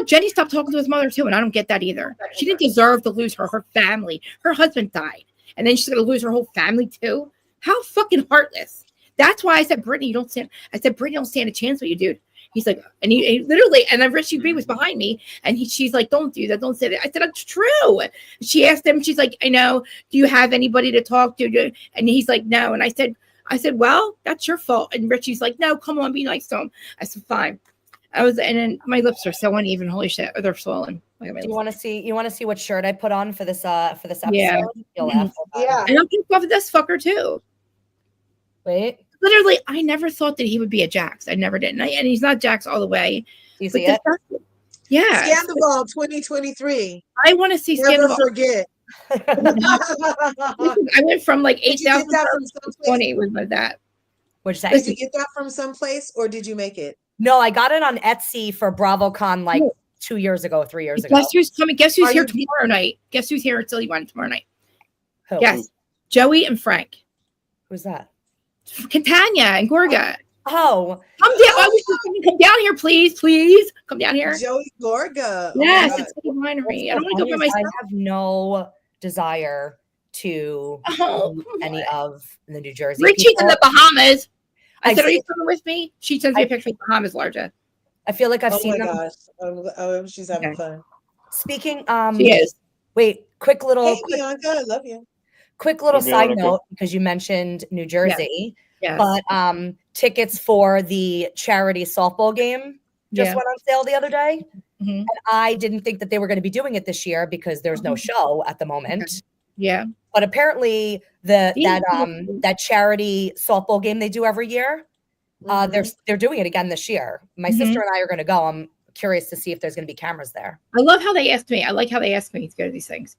what? Jenny stopped talking to his mother too, and I don't get that either. She didn't deserve to lose her family. Her husband died, and then she's gonna lose her whole family too. How fucking heartless. That's why I said, Brittany, you don't stand. I said, Brittany, don't stand a chance with you, dude. He's like, and he literally, and then Richie B was behind me, and she's like, don't do that, don't say that. I said, it's true. She asked him, she's like, I know, do you have anybody to talk to? And he's like, no. And I said, well, that's your fault. And Richie's like, no, come on, be nice to him. I said, fine. And then my lips are so uneven. Holy shit, they're swollen. Do you want to see what shirt I put on for this episode? Yeah. You'll laugh. Yeah. And I'm pissed off at this fucker too. Wait. Literally, I never thought that he would be a Jax. I never did. And he's not Jax all the way. Do you see it? Yeah. Scandal 2023. I want to see Never Scandal. forget. I went from like 8,000 to 20 with that. Did you get that from someplace or did you make it? No, I got it on Etsy for BravoCon like 2 years ago, 3 years ago. Guess who's coming? Guess who's here tomorrow night? Guess who's here at Silly One tomorrow night? Who? Yes. Joey and Frank. Who's that? Catania and Gorga. Oh. Come down here, please. Please. Come down here. Joey Gorga. Yes, it's a winery. I don't want to go by myself. I have no desire to any of the New Jersey. Richie's in the Bahamas. I said, are you coming with me? She sends me a picture of the Bahamas, Larja. I feel like I've seen them. Oh my gosh. She's having fun. Speaking, she is. Wait, quick little. Hey, Bianca, I love you. Quick little side note, because you mentioned New Jersey, but tickets for the charity softball game just went on sale the other day. And I didn't think that they were going to be doing it this year because there's no show at the moment. Okay. Yeah. But apparently that charity softball game they do every year, they're doing it again this year. My sister and I are going to go. I'm curious to see if there's going to be cameras there. I love how they asked me. I like how they asked me to go to these things.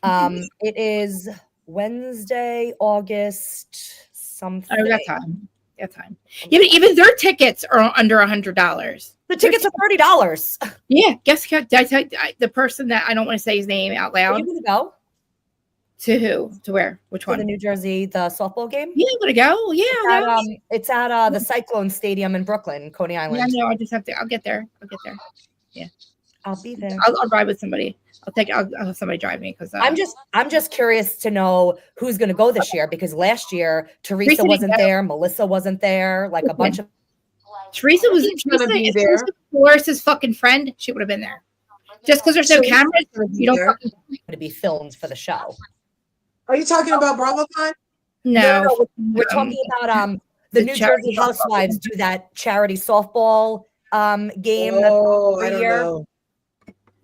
It is Wednesday, August something. Oh, that time. That time. Even their tickets are under $100. The tickets are $30. Yeah. Guess what? The person that I don't want to say his name out loud. Are you going to go? To who? To where? Which one? The New Jersey, the softball game? Yeah, I'm going to go. Yeah. It's at the Cyclone Stadium in Brooklyn, Coney Island. Yeah, no, I just have to. I'll get there. Yeah. I'll be there. I'll ride with somebody. I'll have somebody drive me because I'm just curious to know who's going to go this year because last year Teresa wasn't there, Melissa wasn't there, like a bunch of. Teresa was going to be there. Dolores' fucking friend, she would have been there. Just because there's no cameras, you don't fucking to be filmed for the show. Are you talking about BravoCon? No, we're talking about the New Jersey Housewives do that charity softball game every year. Know.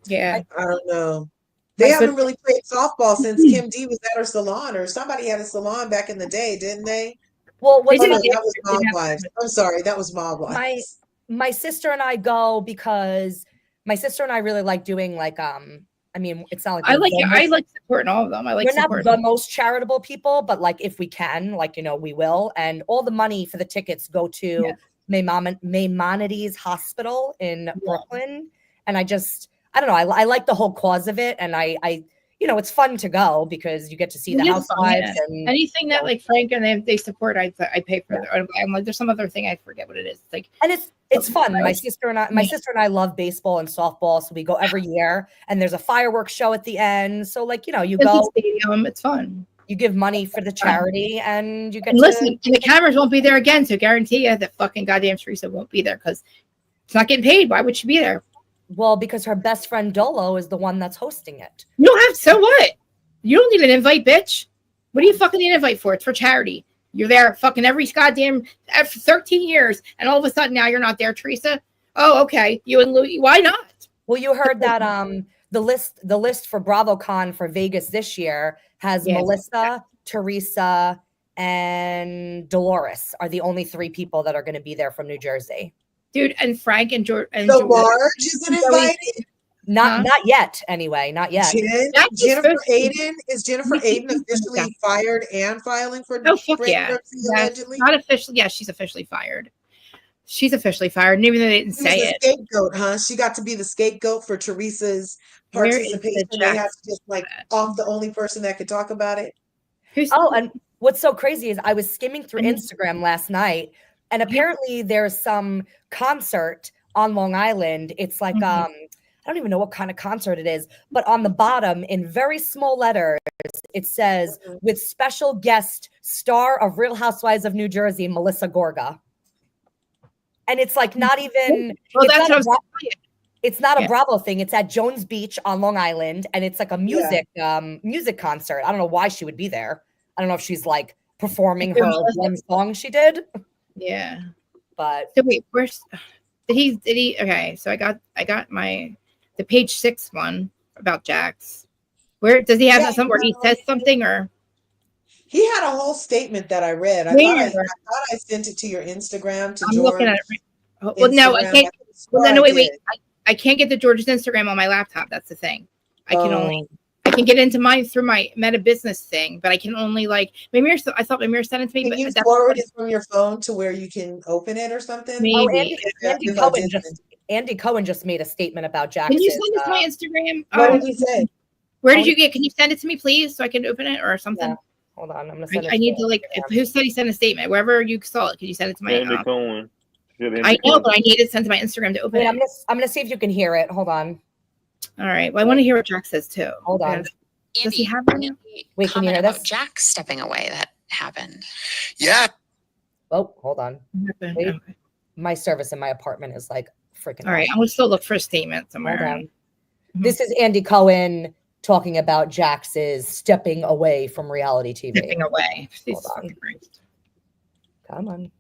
Yeah, I don't know. They haven't really played softball since Kim D was at her salon, or somebody had a salon back in the day, didn't they? Well, that was Mob Wives. I'm sorry, that was Mob Wives. My sister and I go because my sister and I really like doing like I mean, it's not like I like supporting all of them. We're not the most charitable people, but like if we can, like we will. And all the money for the tickets go to Maimonides Hospital in Brooklyn. And I don't know. I like the whole cause of it, and I it's fun to go because you get to see the housewives and anything that like Frank and they support. I pay for it. I'm like, there's some other thing I forget what it is. It's like, and it's fun. My sister and I love baseball and softball, so we go every year. And there's a fireworks show at the end. So like you go stadium. It's fun. You give money for the charity, and you get. And listen, and the cameras won't be there again. So guarantee you that fucking goddamn Teresa won't be there because it's not getting paid. Why would she be there? Well, because her best friend Dolo is the one that's hosting it. You don't have, so what? You don't need an invite, bitch. What do you fucking need an invite for? It's for charity. You're there fucking every goddamn 13 years, and all of a sudden now you're not there, Teresa. Oh, okay. You and Louie, why not? Well, you heard that the list for BravoCon for Vegas this year has Melissa, Teresa, and Dolores are the only 3 people that are going to be there from New Jersey. Dude, and Frank and George and so Marge isn't invited? Not yet, anyway. Not yet. Jennifer Aiden officially fired and filing for bankruptcy allegedly? Not officially. Yeah, she's officially fired. She's officially fired, and even though they didn't say it. Scapegoat, huh? She got to be the scapegoat for Teresa's participation. They have to just like off the only person that could talk about it. And what's so crazy is I was skimming through Instagram last night. And apparently there's some concert on Long Island. It's like I don't even know what kind of concert it is, but on the bottom in very small letters, it says, with special guest star of Real Housewives of New Jersey, Melissa Gorga. And it's like not even, well, that's what I was saying. It's not a Bravo thing. It's at Jones Beach on Long Island, and it's like a music concert. I don't know why she would be there. I don't know if she's like performing her one song she did. Yeah, but so wait, did he? Okay, so I got the page 6 one about Jax. Where does he have somewhere he says something or? He had a whole statement that I read. I thought I sent it to your Instagram to I'm George. looking at it. Well, no, I can't. Well, no, wait. I can't get to George's Instagram on my laptop. That's the thing. I can get into mine through my Meta Business thing, but I can only like Mimir. I thought Mimir sent it to me. Can you forward it from your phone to where you can open it or something? Maybe. Andy Cohen just made a statement about Jax. Can you send it to my Instagram? What did he say? Where did you get? Can you send it to me, please, so I can open it or something? Yeah. Hold on, I'm gonna send it. I need to like. Who said he sent a statement? Wherever you saw it, can you send it to my? Andy Cohen. I know, but I need it sent to my Instagram to open it. I'm gonna see if you can hear it. Hold on. All right. Well, I want to hear what Jax says too. Hold on. Does he have one? Wait, can you hear this? Jax stepping away that happened. Yeah. Oh, hold on. Wait. My service in my apartment is like freaking. All right. I'm gonna still look for a statement somewhere. Hold on. This is Andy Cohen talking about Jax's stepping away from reality TV. Stepping away. Hold on. Come on.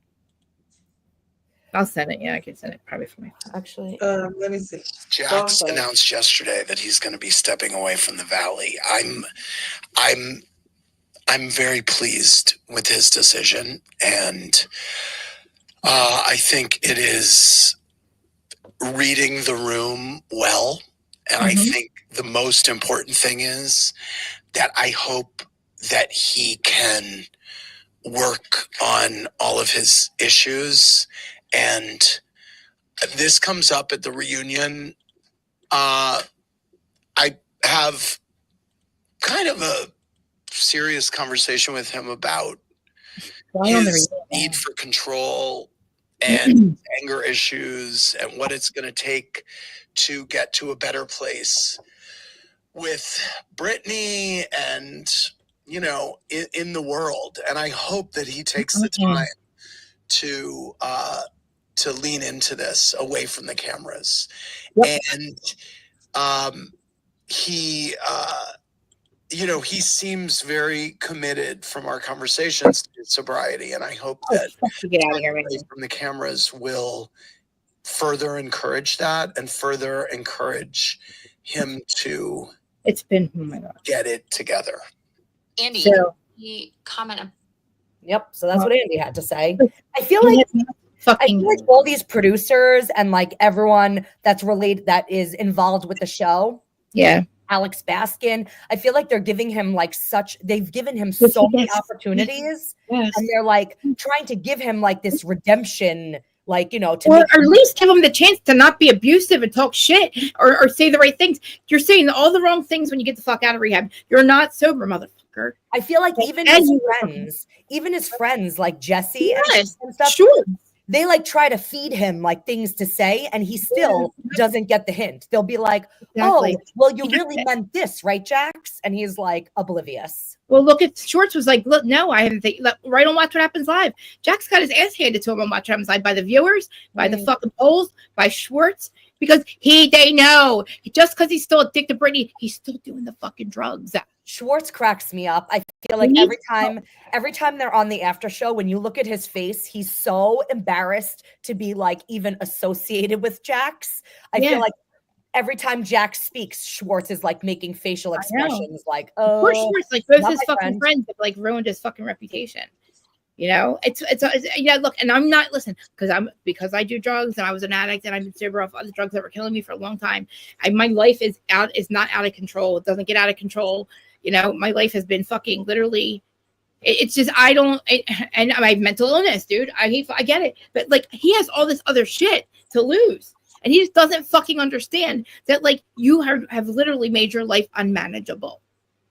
I'll send it. Yeah, I can send it probably from my phone. Actually, let me see. Jax announced yesterday that he's going to be stepping away from the Valley. I'm very pleased with his decision, and I think it is reading the room well. And I think the most important thing is that I hope that he can work on all of his issues. And this comes up at the reunion. I have kind of a serious conversation with him about his need for control and anger issues and what it's going to take to get to a better place with Brittany and, you know, in the world. And I hope that he takes the time to lean into this away from the cameras. And he you know, he seems very committed from our conversations to sobriety, and I hope that get out of here, away from the cameras will further encourage that and further encourage him to get it together. Andy, he commented. Yep. So that's what Andy had to say. I feel like all these producers and like everyone that's related, that is involved with the show. Yeah. Alex Baskin. I feel like they're giving him like they've given him so many opportunities, and they're like trying to give him like this redemption, like, you know, or at least give him the chance to not be abusive and talk shit or say the right things. You're saying all the wrong things when you get the fuck out of rehab. You're not sober, motherfucker. I feel like even his friends like Jesse and stuff, sure, they like try to feed him like things to say, and he still doesn't get the hint. They'll be like, "Oh, well, you really meant this, right, Jax?" And he's like oblivious. Well, look at Schwartz was like, "Look, no, I haven't. Right on Watch What Happens Live." Jax got his ass handed to him on Watch What Happens Live by the viewers, by the fucking polls, by Schwartz, because they know just because he's still addicted to Brittany, he's still doing the fucking drugs. Schwartz cracks me up. I feel like every time they're on the after show, when you look at his face, he's so embarrassed to be like even associated with Jax. I feel like every time Jax speaks, Schwartz is like making facial expressions like, "Oh, poor Schwartz, like both his fucking friends have like ruined his fucking reputation." You know, it's yeah. Look, and I'm not because I do drugs and I was an addict and I've been sober off other drugs that were killing me for a long time. My life is not out of control. It doesn't get out of control. You know, my life has been fucking literally. It's just and I have mental illness, dude. I get it, but like he has all this other shit to lose, and he just doesn't fucking understand that like you have literally made your life unmanageable.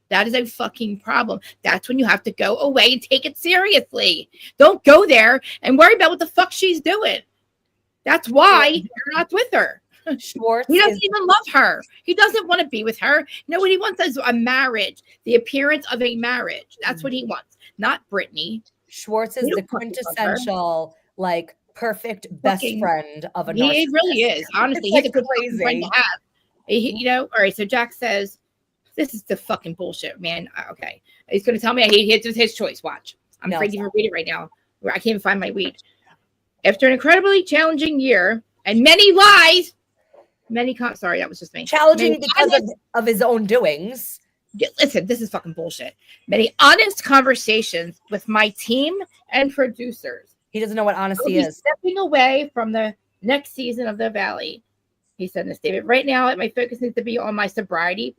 That is a fucking problem. That's when you have to go away and take it seriously. Don't go there and worry about what the fuck she's doing. That's why you're not with her. Schwartz He doesn't even love her. He doesn't want to be with her. You know what he wants is a marriage, the appearance of a marriage. That's what he wants, not Brittany. Schwartz is the quintessential, like, perfect best friend of a narcissist. He really is. Honestly, he's a good friend to have. All right. So Jack says, "This is the fucking bullshit, man." Okay, he's going to tell me it's his choice. Watch. I'm afraid to even read it right now. Where I can't even find my weed. After an incredibly challenging year and many lies, sorry, that was just me. Challenging because of his own doings. Listen, this is fucking bullshit. Many honest conversations with my team and producers. He doesn't know what honesty is. Stepping away from the next season of The Valley. He said in this statement, right now, my focus needs to be on my sobriety,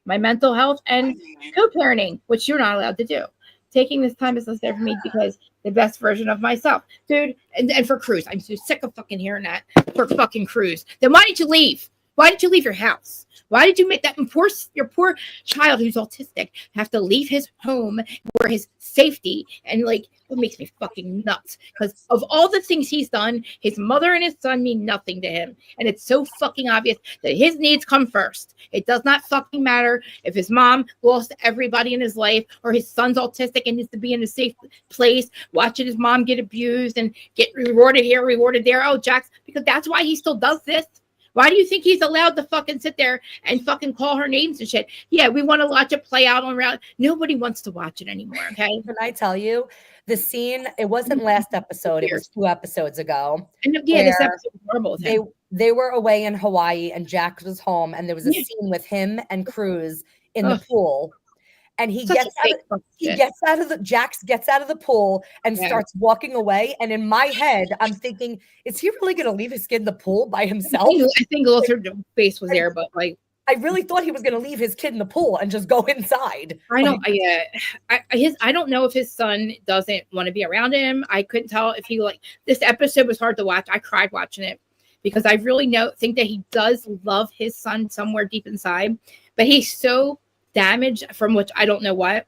my mental health, and co-parenting, which you're not allowed to do. Taking this time is necessary for me because the best version of myself. Dude, and for Cruz. I'm so sick of fucking hearing that for fucking Cruz. Then why did you leave? Why did you leave your house? Why did you make that your poor child who's autistic have to leave his home for his safety? And like, it makes me fucking nuts because of all the things he's done, his mother and his son mean nothing to him. And it's so fucking obvious that his needs come first. It does not fucking matter if his mom lost everybody in his life or his son's autistic and needs to be in a safe place, watching his mom get abused and get rewarded here, rewarded there. Oh, Jax, because that's why he still does this. Why do you think he's allowed to fucking sit there and fucking call her names and shit? Yeah, we want to watch it play out on round. Nobody wants to watch it anymore, okay? Can I tell you, the scene, it wasn't last episode, it was 2 episodes ago. And yeah, this episode was horrible. They were away in Hawaii and Jack was home, and there was a scene with him and Cruz in the pool. And Jax gets out of the pool and starts walking away. And in my head, I'm thinking, is he really going to leave his kid in the pool by himself? I think also the face was there, but like, I really thought he was going to leave his kid in the pool and just go inside. I know. I don't know if his son doesn't want to be around him. I couldn't tell if he this episode was hard to watch. I cried watching it because I really think that he does love his son somewhere deep inside, but he's so damage from which I don't know what,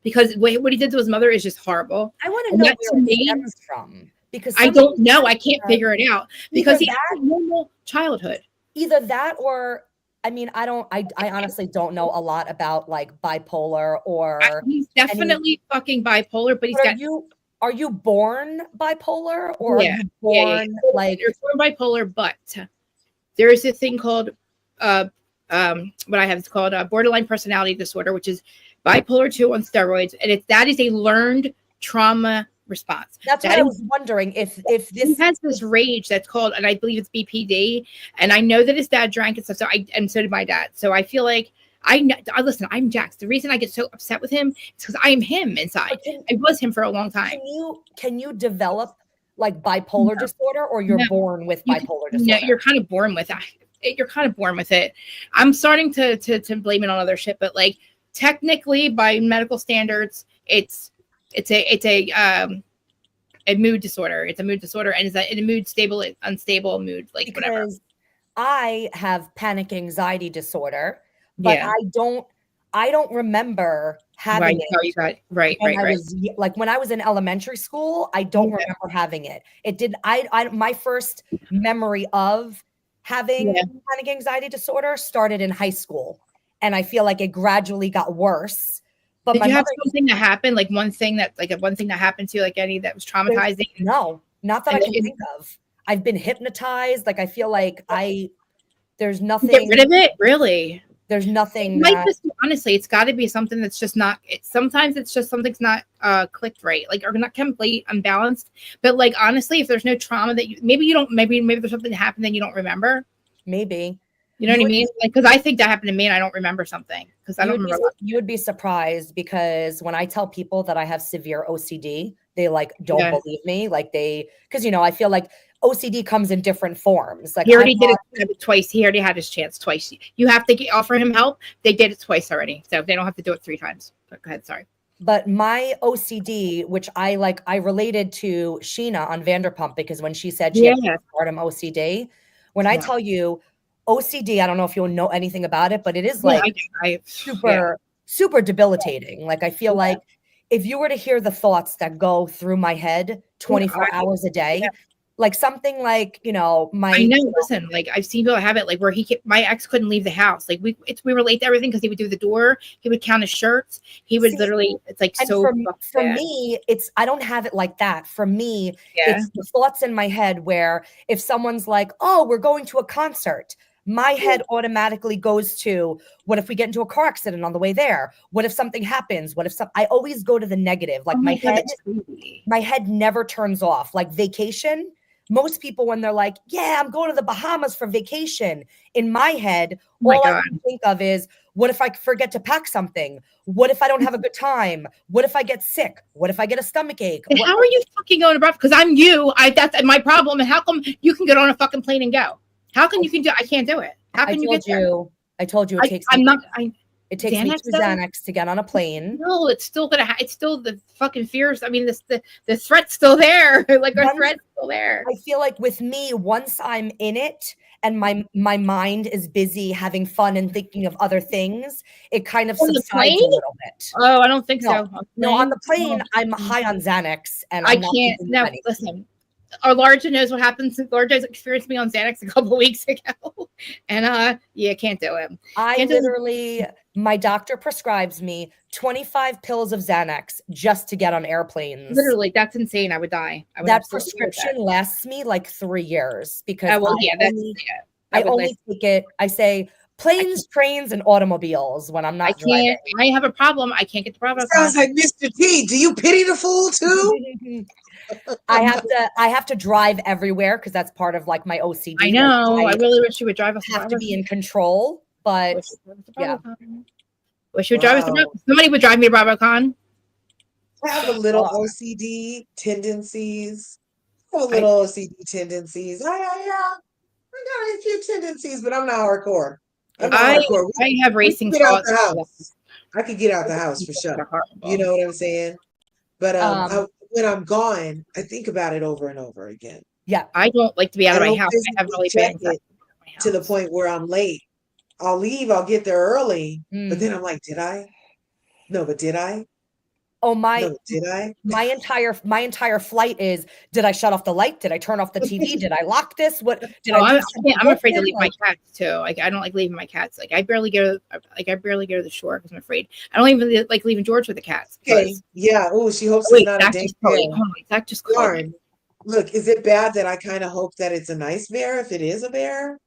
because what he did to his mother is just horrible. I want to know where it stems from, because I don't know. I can't figure it out because he had a normal childhood. Either that or, I mean, I honestly don't know a lot about like bipolar or. He's definitely fucking bipolar, but are you born bipolar or are you born like you're born bipolar? But there is a thing called what I have is called borderline personality disorder, which is bipolar 2 on steroids, and that is a learned trauma response. That's what I was wondering if this has this rage that's called, and I believe it's BPD, and I know that his dad drank and stuff. So so did my dad. So I feel like listen. I'm Jax. The reason I get so upset with him is because I am him inside. I was him for a long time. Can you develop like bipolar disorder, or you're born with bipolar disorder? No, you're kind of born with that. You're kind of born with it. I'm starting to blame it on other shit, but like technically by medical standards, it's a mood disorder. It's a mood disorder, and it's a mood unstable mood, like because whatever. I have panic anxiety disorder, but I don't remember having it. Right. Like when I was in elementary school, I don't remember having it. It did. My first memory of having panic anxiety disorder started in high school, and I feel like it gradually got worse. But did you have something that happened, like one thing that happened to you, like any that was traumatizing? No, not that I can think of. I've been hypnotized. Like I feel like there's nothing. Get rid of it, really. There's nothing. Honestly, it's got to be something that's just not. Sometimes it's just something's not clicked right, like or not completely unbalanced. But like honestly, if there's no trauma that maybe there's something that happened that you don't remember. Maybe. You know what I mean? Like, because I think that happened to me and I don't remember something because I don't remember. You would be surprised because when I tell people that I have severe OCD, they like don't believe me. Like because I feel like OCD comes in different forms. Like he already did it twice. He already had his chance twice. You have to offer him help. They did it twice already, so they don't have to do it 3 times. But go ahead, sorry. But my OCD, which I related to Sheena on Vanderpump because when she said she had postpartum OCD, when I tell you OCD, I don't know if you'll know anything about it, but it is like super debilitating. Like I feel like if you were to hear the thoughts that go through my head 24 hours a day, Like something like, you know, I know. Listen, like I've seen people have it, like where my ex couldn't leave the house. Like we were late to everything because he would do the door. He would count his shirts. He would literally. It's like so. For me, I don't have it like that. For me, yeah. It's the thoughts in my head where if someone's like, "Oh, we're going to a concert," my head automatically goes to, "What if we get into a car accident on the way there? What if something happens? What if I always go to the negative. Like my head never turns off. Like vacation. Most people, when they're like, yeah, I'm going to the Bahamas for vacation, in my head, all I can think of is, what if I forget to pack something? What if I don't have a good time? What if I get sick? What if I get a stomach ache? And how are you fucking going to Bravo? Because I'm you. That's my problem. And how come you can get on a fucking plane and go? How can you can do? I can't do it. How can you get there? I told you it takes. It takes me 2 Xanax to get on a plane. No, it's still it's still the fucking fears. I mean, the threat's still there. Like our threat's still there. I feel like with me, once I'm in it and my mind is busy having fun and thinking of other things, it kind of subsides a little bit. Oh, I don't think so. No, on the plane, I'm high on Xanax and I can't. No, listen. Our Larja knows what happens. Larja's experienced me on Xanax a couple weeks ago, and can't do it. My doctor prescribes me 25 pills of Xanax just to get on airplanes. Literally, that's insane. I would die. That prescription lasts me like 3 years because I only take it. I say planes, trains, and automobiles when I'm not driving. I have a problem. I can't get the problem. Sounds like Mr. T. Do you pity the fool too? I have to drive everywhere because that's part of like my OCD. I know. I really wish you would drive us. I have to be in control, but wish you would drive us. Somebody would drive me to BravoCon. I have a little OCD tendencies. I got a few tendencies, but I'm not hardcore. I have racing thoughts. I could get out the house for sure. You know what I'm saying? But when I'm gone, I think about it over and over again. Yeah, I don't like to be out of my house. I have really bad to the point where I'm late. I'll leave. I'll get there early, but then I'm like, did I? No, but did I? Oh did I? My entire flight is: did I shut off the light? Did I turn off the TV? Did I lock this? What did I do? I'm afraid to leave my cats too. Like I don't like leaving my cats. Like I barely go to the shore because I'm afraid. I don't even like leaving George with the cats. Okay. Yeah. Oh, she hopes it's not a dangerous bear. Zach just called. Look, is it bad that I kind of hope that it's a nice bear if it is a bear?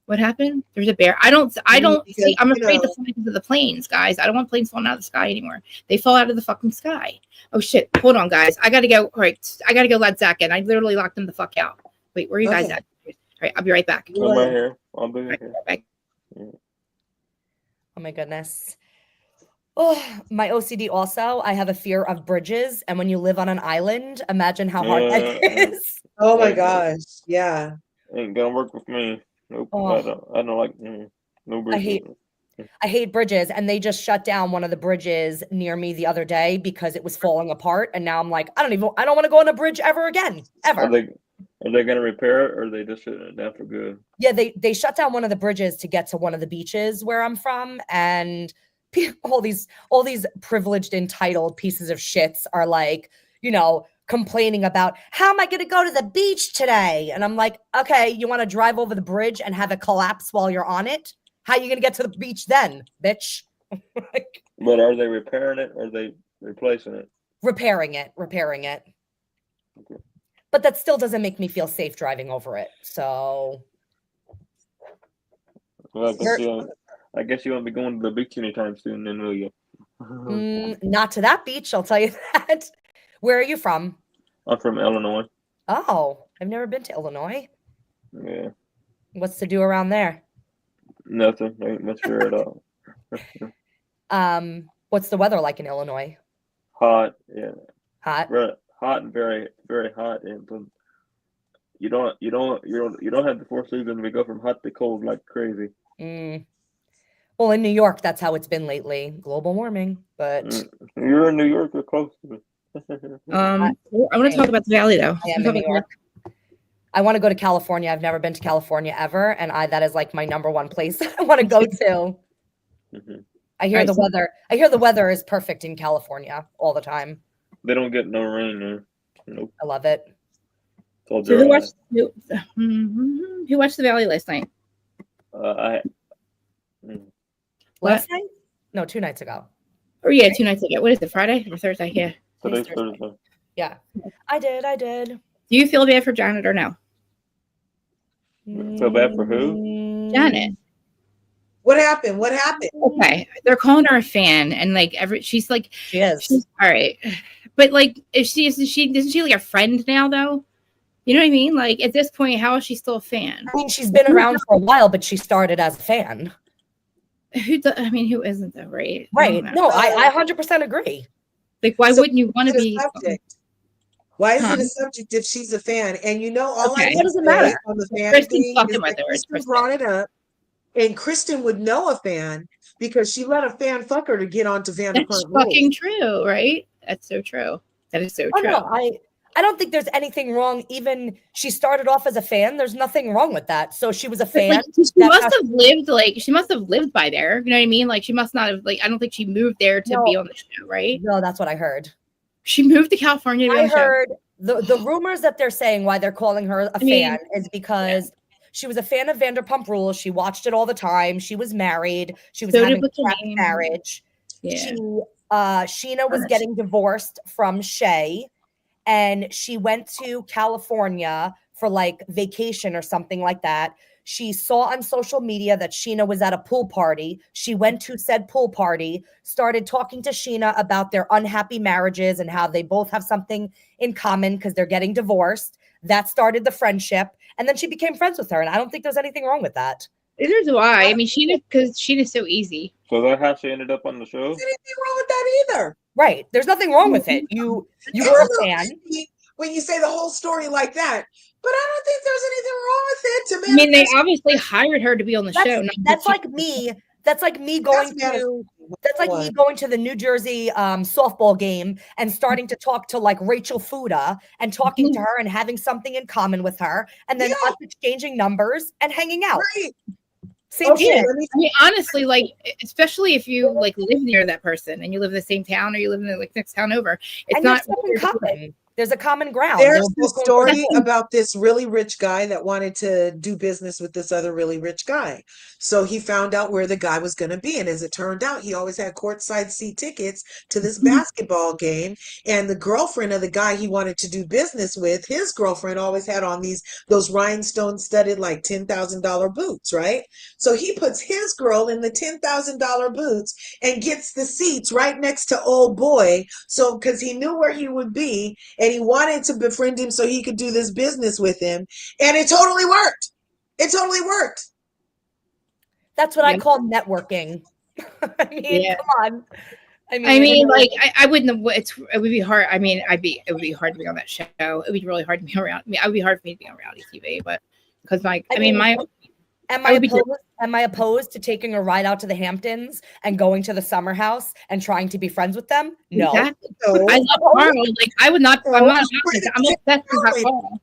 What happened? There's a bear. I don't see. I'm afraid to fly into the planes, guys. I don't want planes falling out of the sky anymore. They fall out of the fucking sky. Oh shit! Hold on, guys. I gotta go. All right, I gotta go let Zach in. I literally locked him the fuck out. Wait, where are you guys at? All right, I'll be right back. I'm right here. I'll be right back. Oh my goodness. Oh, my OCD also. I have a fear of bridges, and when you live on an island, imagine how hard that is. Oh my gosh! Yeah, ain't gonna work with me. Nope. I don't like no bridges. I hate bridges, and they just shut down one of the bridges near me the other day because it was falling apart. And now I'm like, I don't want to go on a bridge ever again, ever. Are they going to repair it, or are they just shutting it down for good? Yeah, they shut down one of the bridges to get to one of the beaches where I'm from, and all these privileged, entitled pieces of shits are like, complaining about, how am I going to go to the beach today? And I'm like, okay, you want to drive over the bridge and have it collapse while you're on it? How are you going to get to the beach then, bitch? But are they repairing it or are they replacing it? Repairing it. Okay. But that still doesn't make me feel safe driving over it. So. Well, I guess you won't be going to the beach anytime soon then, will you? Not to that beach, I'll tell you that. Where are you from? I'm from Illinois. Oh, I've never been to Illinois. Yeah. What's to do around there? Nothing. Ain't much there at all. What's the weather like in Illinois? Hot, yeah. Hot? Hot and very, very hot. And you don't have the 4 seasons. We go from hot to cold like crazy. Well, in New York, that's how it's been lately. Global warming, but you're in New York. You're close to it. I want to talk about the Valley, though. I am in New York. I want to go to California. I've never been to California ever, and that is like my number one place that I want to go to. I hear the weather is perfect in California all the time. They don't get no rain there. Nope. I love it. Told So you. who watched The Valley last night? Last night? No, 2 nights ago. Or yeah, 2 nights ago. What is it? Friday or Thursday? Yeah. Today's Thursday. Yeah, I did. Do you feel bad for Janet or no? Feel bad for who? Janet. What happened? What happened? Okay, they're calling her a fan, and like she's like She is. she's, all right, but like if isn't she like a friend now though? You know what I mean? Like at this point, how is she still a fan? I mean, she's been around for a while, but she started as a fan. Who isn't though, right? Right. No, I 100% agree. Like, why wouldn't you want to be? Why is it a subject if she's a fan? And you know, all I what does it matter on the fan Kristen's thing fucking is with that her. It's Kristen brought it up, and Kristen would know a fan because she let a fan fuck her to get onto Vanderpump That's Rules. fucking true, right? That's so true. That is so true. No, I don't think there's anything wrong. Even she started off as a fan. There's nothing wrong with that. So she was a fan. Like, she must have lived by there. You know what I mean? Like she must not have I don't think she moved there to be on the show, right? No, that's what I heard. She moved to California to be on the show. I heard the rumors that they're saying why they're calling her a fan is because she was a fan of Vanderpump Rules. She watched it all the time. She was married. She was having a crappy marriage. Yeah. Sheena was getting divorced from Shay, and she went to California for like vacation or something like that. She saw on social media that Sheena was at a pool party. She went to said pool party, started talking to Sheena about their unhappy marriages and how they both have something in common because they're getting divorced. That started the friendship. And then she became friends with her. And I don't think there's anything wrong with that. Here's why. I mean, because Sheena's so easy. So that's how she ended up on the show? There's anything wrong with that either. Right. There's nothing wrong with it. You were a fan. When you say the whole story like that. But I don't think there's anything wrong with it. To I mean, they obviously hired her to be on the show. That's like me. That's like me going to the New Jersey softball game and starting to talk to like Rachel Fuda and talking to her and having something in common with her, and then us exchanging numbers and hanging out. Right. Same shit. I mean, honestly, like, especially if you like live near that person and you live in the same town or you live in the like next town over, it's not something common. There's a common ground. There's the story about this really rich guy that wanted to do business with this other really rich guy. So he found out where the guy was going to be. And as it turned out, he always had courtside seat tickets to this basketball game. And the girlfriend of the guy he wanted to do business with, his girlfriend always had on those rhinestone studded like $10,000 boots, right? So he puts his girl in the $10,000 boots and gets the seats right next to old boy. So because he knew where he would be, and he wanted to befriend him so he could do this business with him. And it totally worked. It totally worked. That's what I call networking. I mean, come on. I mean, like, I wouldn't have, it would be hard. I mean, it would be hard to be on that show. It would be really hard to be around. I mean, it would be hard for me to be on reality TV, but because am I opposed to taking a ride out to the Hamptons and going to the summer house and trying to be friends with them? No. Exactly. I love Carl. Like, I would not. I'm not. I'm obsessed with Carl.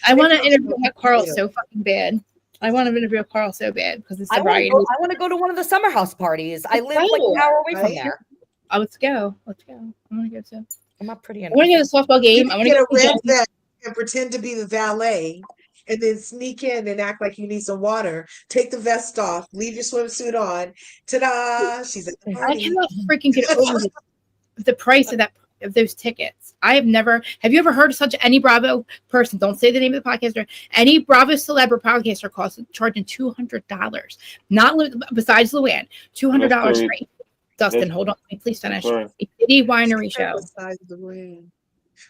I want to interview Carl so fucking bad. I want to interview Carl so bad because it's sobriety. I want to go to one of the summer house parties. I live like an hour away from there. Oh, let's go. I want to go too. I'm not pretty. I want to go to the softball game. I want to get a red vest and pretend to be the valet, and then sneak in and act like you need some water. Take the vest off. Leave your swimsuit on. Ta-da! She's at the party. I cannot freaking get over the price of those tickets. Have you ever heard of such any Bravo person? Don't say the name of the podcaster. Any Bravo celebrity podcaster charging $200. Not besides Luann, $200 rate. Dustin, hold on, please finish. A City Winery show.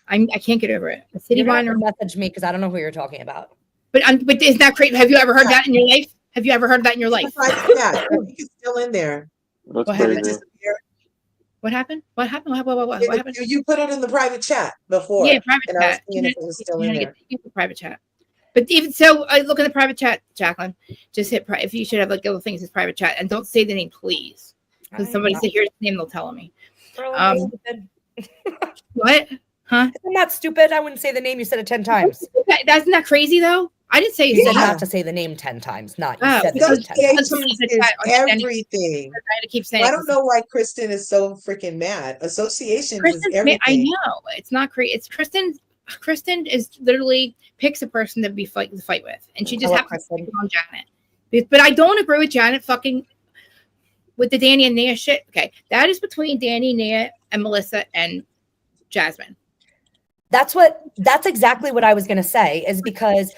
I can't get over it. A City Winery. Message me because I don't know who you're talking about. But isn't that crazy? Have you ever heard that in your life? Have you ever heard that in your life? Yeah, I think it's still in there. What happened? What happened? What happened? You put it in the private chat before. Yeah, private chat. I was seeing if it was still in there. Private chat. But even so, look at the private chat, Jacqueline. Just hit if you should have like little things as private chat, and don't say the name, please, because somebody said here's the name, they'll tell me. What? Huh? I'm not stupid. I wouldn't say the name. You said it 10 times. Isn't that crazy though? I didn't say you said not to say the name 10 times. Not you said the name 10 times. Everything. I had to keep saying. I don't know why Kristen is so freaking mad. Association is everything. I know it's not great. It's Kristen. Kristen is literally picks a person to fight with, and she just happens to pick on Janet. But I don't agree with Janet fucking with the Danny and Nia shit. Okay, that is between Danny, Nia, and Melissa and Jasmine. That's exactly what I was gonna say, is because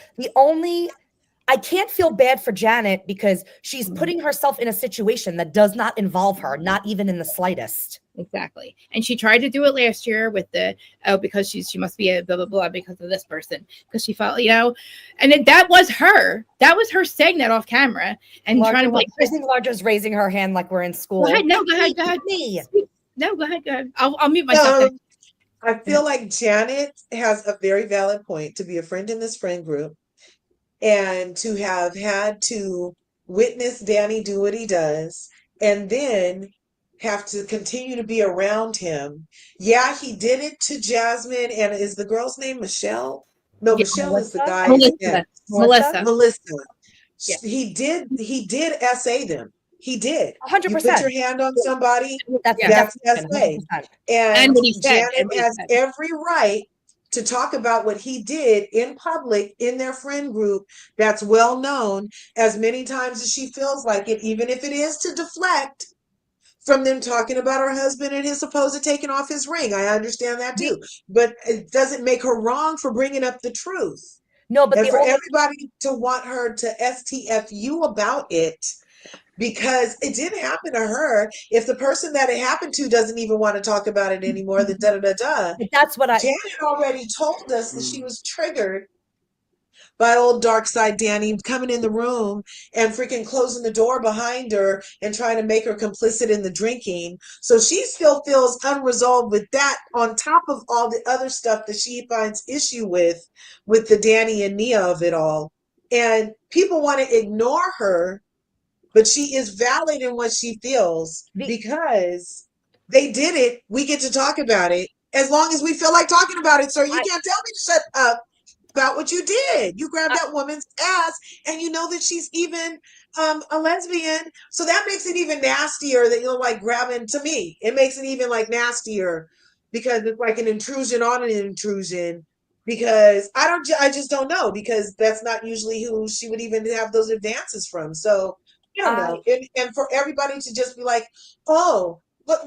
I can't feel bad for Janet because she's putting herself in a situation that does not involve her, not even in the slightest. Exactly. And she tried to do it last year with the, because she must be a blah, blah, blah because of this person. Because she felt, and then that was her. That was her saying that off camera and trying to like. I think Larger's raising her hand like we're in school. Go ahead. No, go ahead. Me. No, go ahead. I'll mute myself. I feel like Janet has a very valid point to be a friend in this friend group and to have had to witness Danny do what he does and then have to continue to be around him. Yeah, he did it to Jasmine, and is the girl's name Michelle? No, Michelle Melissa? Is the guy. Melissa. Yeah. He did SA them. He did. 100%. You put your hand on somebody, that's SA. And Janet has every right to talk about what he did in public in their friend group that's well known as many times as she feels like it, even if it is to deflect from them talking about her husband and his supposed taking off his ring. I understand that too. But it doesn't make her wrong for bringing up the truth. No, but for everybody to want her to STFU about it, because it didn't happen to her. If the person that it happened to doesn't even want to talk about it anymore, then That's what Janet already told us that she was triggered by old dark side Danny coming in the room and freaking closing the door behind her and trying to make her complicit in the drinking. So she still feels unresolved with that on top of all the other stuff that she finds issue with the Danny and Nia of it all. And people want to ignore her, but she is valid in what she feels because they did it. We get to talk about it as long as we feel like talking about it. Sir, you can't tell me to shut up about what you did. You grabbed that woman's ass and you know that she's even a lesbian. So that makes it even nastier that you're like grabbing, to me. It makes it even like nastier because it's like an intrusion on an intrusion. Because I just don't know, because that's not usually who she would even have those advances from. So I don't know. And for everybody to just be like, oh, look,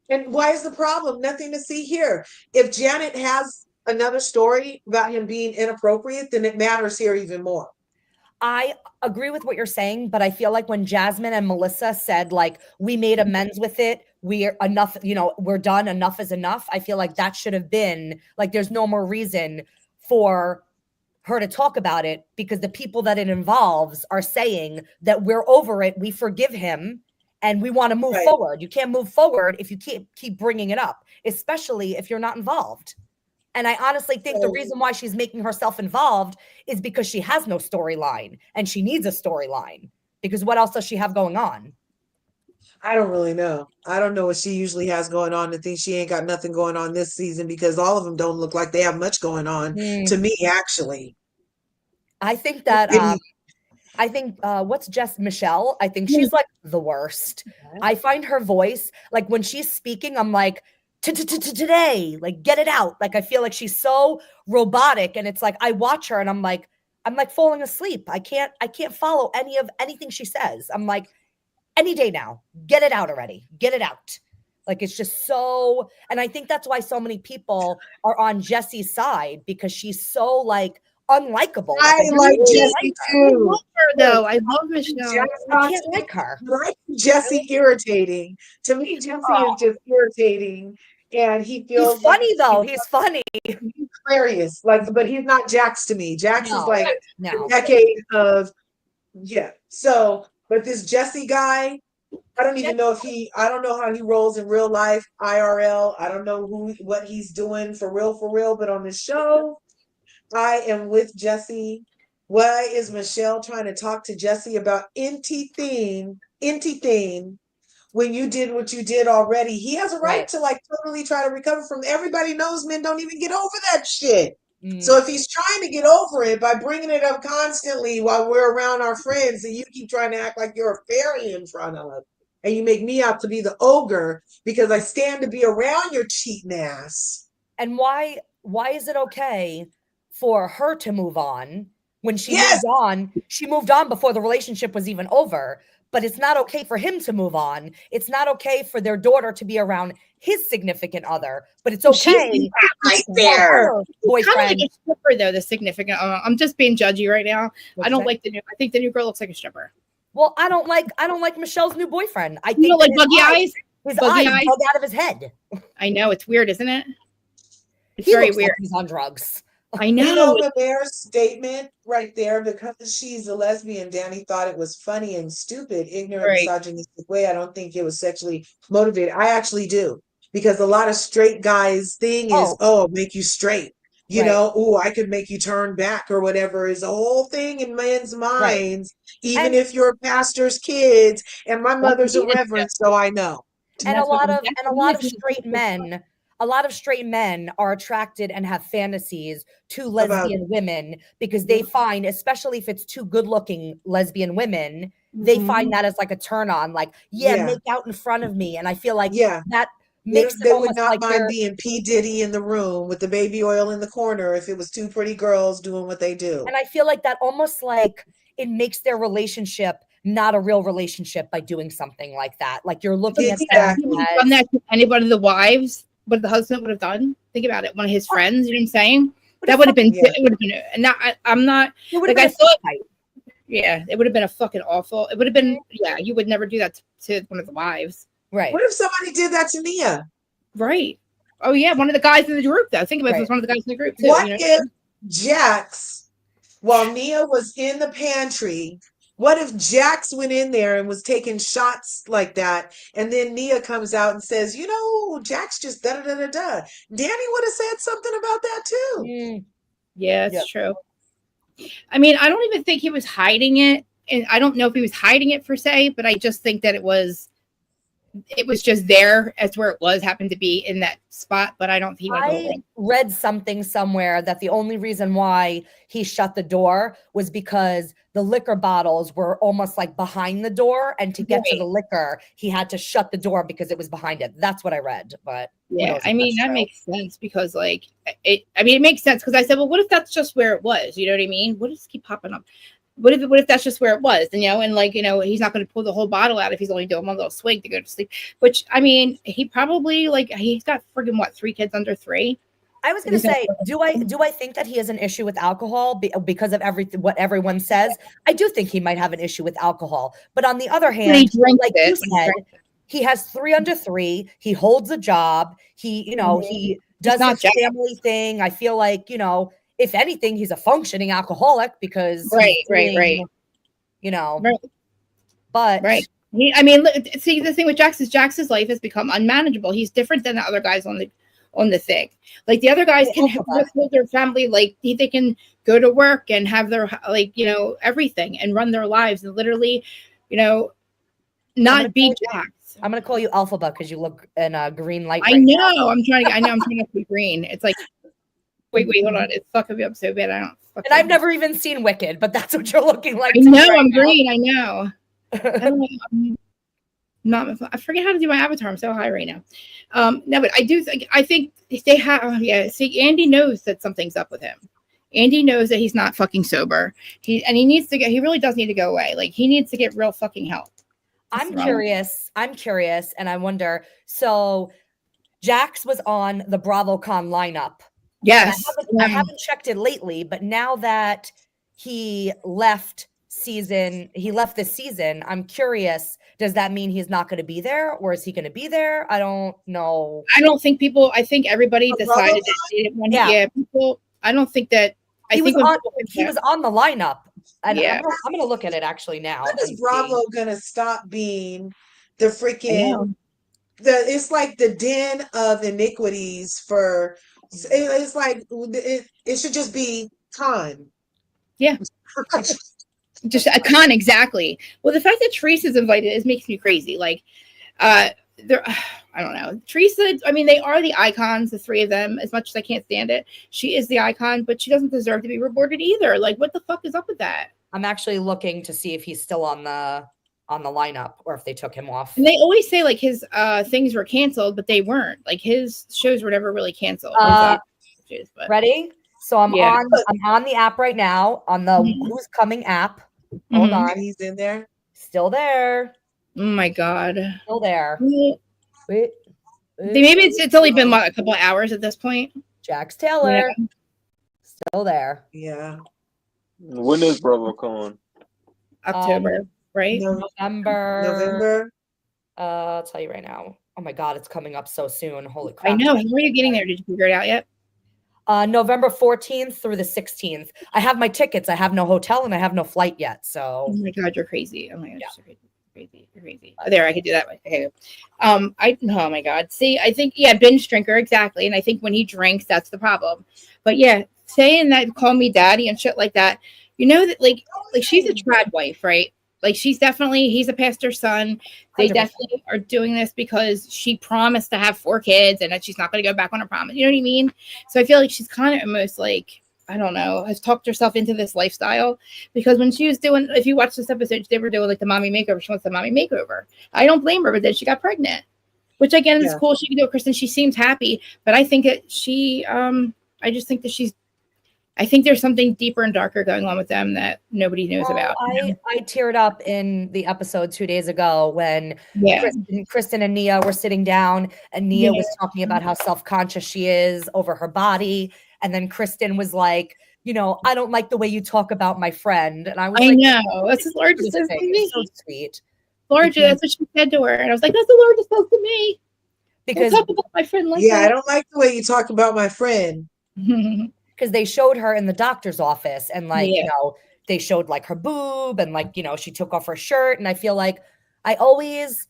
and why is the problem? Nothing to see here. If Janet has another story about him being inappropriate, then it matters here even more. I agree with what you're saying, but I feel like when Jasmine and Melissa said, like, we made amends with it, we're enough, we're done, enough is enough. I feel like that should have been, like, there's no more reason for her to talk about it because the people that it involves are saying that we're over it, we forgive him, and we want to move forward. You can't move forward if you keep bringing it up, especially if you're not involved. And I honestly think the reason why she's making herself involved is because she has no storyline and she needs a storyline, because what else does she have going on? I don't really know. I don't know what she usually has going on to think she ain't got nothing going on this season, because all of them don't look like they have much going on to me, actually. I think that, what's Michelle? I think she's like the worst. I find her voice, like when she's speaking, I'm like, today, like, get it out. Like, I feel like she's so robotic, and it's like I watch her and I'm like falling asleep. I can't follow anything she says. I'm like, any day now, get it out already. Get it out. Like, it's just so, and I think that's why so many people are on Jessie's side, because she's so like unlikable. I like Jessie too. I love her though. I love Michelle. I can't like her. I find Jessie irritating. To me, Jessie is just irritating. And he's funny though. He's funny. He's hilarious. Like, but he's not Jax to me. Jax is like a decade of So, but this Jesse guy, I don't even know I don't know how he rolls in real life, IRL. I don't know what he's doing for real, but on the show, I am with Jesse. Why is Michelle trying to talk to Jesse about anything when you did what you did already? He has a right to like totally try to recover from. Everybody knows men don't even get over that shit. So if he's trying to get over it by bringing it up constantly while we're around our friends, and you keep trying to act like you're a fairy in front of, and you make me out to be the ogre because I stand to be around your cheating ass, And why is it okay for her to move on when she Yes. moved on? She moved on before the relationship was even over. But it's not okay for him to move on. It's not okay for their daughter to be around his significant other. But it's okay right for there. her Kind of boyfriend. like a stripper, though. The significant. I'm just being judgy right now. What'd I you don't say? like the new. I think the new girl looks like a stripper. Well, I don't like Michelle's new boyfriend. I You think know, like that buggy eyes. his Buggy eyes eyes. bug out of his head. I know it's weird, isn't it? It's He very looks weird. like he's on drugs. I know. You know, the mayor's statement right there, because she's a lesbian, Danny thought it was funny and stupid, ignorant, Right. misogynistic way. I don't think it was sexually motivated. I actually do, because a lot of straight guys' thing is, I'll make you straight. You Right. know, oh, I could make you turn back or whatever is a whole thing in men's minds, even And- if you're a pastor's kids. And my mother's a what he reverend, so I know. And a that's what- lot of that's and a what lot he of is. straight men are attracted and have fantasies to lesbian women because they find, especially if it's two good-looking lesbian women, they Mhm. find that as like a turn on, like, make out in front of me. And I feel like that makes it They would almost not like mind they're being P. Diddy in the room with the baby oil in the corner if it was two pretty girls doing what they do. and I feel like that almost like it makes their relationship not a real relationship by doing something like that. Like you're looking at them Exactly. as Done that to anybody of the wives, what the husband would have done. Think about it. One of his friends, you know what I'm saying? That would have been, it would have been, and not, I'm not, it would like, have I been thought, fight. yeah, it would have been a fucking awful, it would have been, yeah, you would never do that to one of the wives. Right. What if somebody did that to Nia? Right. Oh, yeah, one of the guys in the group, though. Think about it, if it was one of the guys in the group, too. What You know? if Jax, while Nia was in the pantry, what if Jax went in there and was taking shots like that, and then Nia comes out and says, you know, Jax just da-da-da-da-da. Danny would have said something about that, too. Yeah, it's true. I mean, I don't even think he was hiding it, and I don't know if he was hiding it per se, but I just think that it was just there as where it was, happened to be in that spot, but I don't think he went over. I read something somewhere that the only reason why he shut the door was because the liquor bottles were almost like behind the door, and to get to the liquor, he had to shut the door because it was behind it. That's what I read, but yeah, I mean, that makes sense because like it makes sense because I said, well, what if that's just where it was? You know what I mean? What does keep popping up? What if that's just where it was? And, you know, and like, you know, he's not going to pull the whole bottle out if he's only doing one little swig to go to sleep, which I mean, he probably like, he's got friggin' what, 3 kids under 3. I was going to say, do I think that he has an issue with alcohol because of everything, what everyone says? I do think he might have an issue with alcohol, but on the other hand, like you said, he has 3 under 3. He holds a job. He, you know, he does his family thing. I feel like, you know, if anything, he's a functioning alcoholic because right. You know, but I mean, see, the thing with Jax is Jax's life has become unmanageable. He's different than the other guys on the thing. Like the other guys can hold their family, like they can go to work and have their, like, you know, everything and run their lives and literally, you know, not be Jax. I'm gonna call you Alphaba because you look in a green light. I know. I'm trying to be green. It's like, wait, hold on. It's fucking me up so bad. And I've never even seen Wicked, but that's what you're looking like. I know. I'm green. I know. I forget how to do my avatar. I'm so high right now. No, but I think they have. Yeah. See, Andy knows that something's up with him. Andy knows that he's not fucking sober. He needs to get. He really does need to go away. Like he needs to get real fucking help. I'm curious, and I wonder. So, Jax was on the BravoCon lineup. Yes, I haven't checked it lately, but now that he left this season, I'm curious. Does that mean he's not going to be there, or is he going to be there? I don't know. I don't think people. I think everybody decided that they didn't want to. Yeah, people. I don't think that. He was on the lineup. And yeah, I'm going to look at it actually now. When is Bravo going to stop being the freaking? It's like the den of iniquities for. It's like it should just be con. Yeah. Just a con, exactly. Well, the fact that Teresa's invited makes me crazy. Like, I don't know. Teresa, I mean, they are the icons, the 3 of them, as much as I can't stand it. She is the icon, but she doesn't deserve to be rewarded either. Like, what the fuck is up with that? I'm actually looking to see if he's still on the on the lineup or if they took him off. And they always say like his things were canceled, but they weren't. Like his shows were never really canceled. Ready? So I'm on the app right now on the Who's Coming app. Hold on. He's in there. Still there. Oh my God. Still there. Wait. Maybe it's only been a couple of hours at this point. Jax Taylor. Yeah. Still there. Yeah. When is Bravo calling? October, right? November. I'll tell you right now. Oh my God, it's coming up so soon. Holy crap. I know. How are you getting there? Did you figure it out yet? November 14th through the 16th. I have my tickets. I have no hotel and I have no flight yet. So. Oh my God, you're crazy. Oh my God, you're crazy. Oh, there, I could do that. Okay. Oh my God. See, I think binge drinker exactly, and I think when he drinks, that's the problem. But yeah, saying that, call me daddy and shit like that. You know that like she's a trad wife, right? Like he's a pastor's son. They 100%. Definitely are doing this because she promised to have 4 kids and that she's not going to go back on her promise. You know what I mean? So I feel like she's kind of almost like, I don't know, has talked herself into this lifestyle because when she was doing, if you watch this episode, they were doing like the mommy makeover. She wants the mommy makeover. I don't blame her, but then she got pregnant, which again is cool. She can do it, Kristen. She seems happy, but I think that I think there's something deeper and darker going on with them that nobody knows about. I teared up in the episode 2 days ago when Kristen and Nia were sitting down and Nia was talking about how self-conscious she is over her body. And then Kristen was like, I don't like the way you talk about my friend. And I was know. That's the Lord just says to me. So sweet. Lord, that's what she said to her. And I was like, that's the Lord just says to me. Because talk about my friend like that. I don't like the way you talk about my friend. Because they showed her in the doctor's office and they showed like her boob and she took off her shirt. And I feel like I always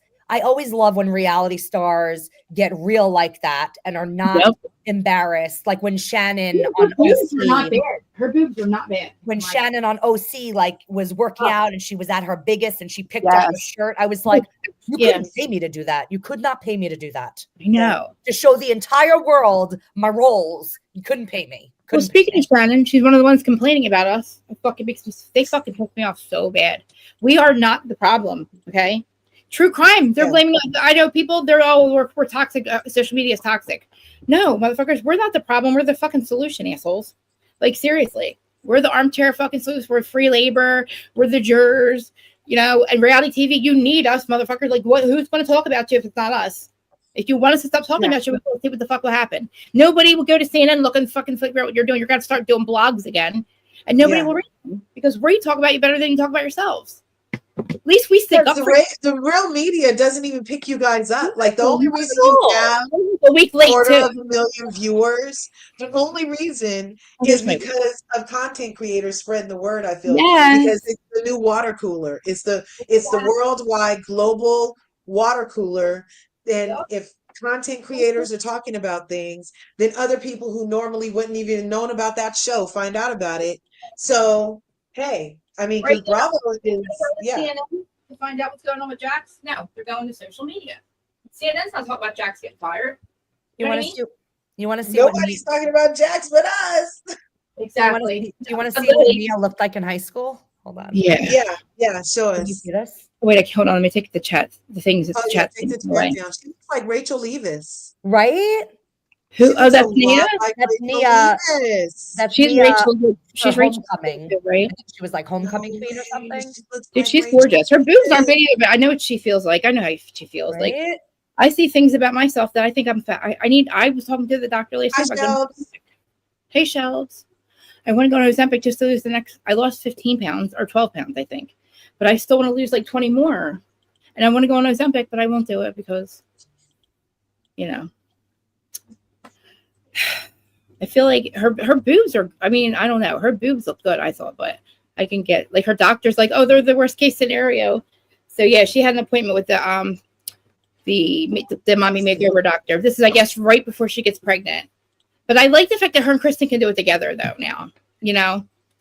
love when reality stars get real like that and are not embarrassed. Like when Shannon on OC. Her boobs were not bad. When Shannon on OC was working out and she was at her biggest and she picked up her shirt. I was like, you couldn't pay me to do that. You could not pay me to do that. I know. To show the entire world my roles, you couldn't pay me. Well, speaking of Shannon, she's one of the ones complaining about us. They fucking piss me off so bad. We are not the problem, okay? True crime. They're blaming us. I know people, we're toxic. Social media is toxic. No, motherfuckers, we're not the problem. We're the fucking solution, assholes. Like, seriously. We're the armchair fucking solution. We're free labor. We're the jurors. And reality TV, you need us, motherfuckers. Like, who's going to talk about you if it's not us? If you want us to stop talking about you, we'll see what the fuck will happen. Nobody will go to CNN looking fucking figure out what you're doing. You're going to start doing blogs again. And nobody will read them because we talk about you better than you talk about yourselves. At least we stick up for the real media doesn't even pick you guys up. Like the only reason you have a week late 250,000 viewers, the only reason is because of content creators spreading the word. I feel because it's the new water cooler. It's the worldwide global water cooler. Then if content creators are talking about things, then other people who normally wouldn't even known about that show find out about it. So hey. I mean, because Bravo is, CNN to find out what's going on with Jax. No, they're going to social media. CNN's not talking about Jax getting fired. You want to see? You want to see? Nobody's talking about Jax but us. Exactly. Do you want to see what Nia looked like in high school? Hold on. Yeah. Show us. Can you see this? Wait, hold on. Let me take the chat. The things. Take the chat down. She looks like Rachel Leviss, right? Who? Oh, that's Nia. That's Nia. She's Nia. Rachel. She's Rachel, homecoming, right? She was like homecoming queen or something. Dude, she's gorgeous. Her boobs aren't big, but I know what she feels like. I know how she feels like. I see things about myself that I think I'm fat. I was talking to the doctor last night. Hey, Shelves. I want to go on Ozempic just to lose I lost 15 pounds or 12 pounds, I think. But I still want to lose like 20 more. And I want to go on Ozempic, but I won't do it because, I feel like her boobs are, I don't know. Her boobs look good, I thought, but I can get, like, her doctor's like, oh, they're the worst case scenario. So, yeah, she had an appointment with the mommy makeover doctor. This is, I guess, right before she gets pregnant. But I like the fact that her and Kristen can do it together, though, now,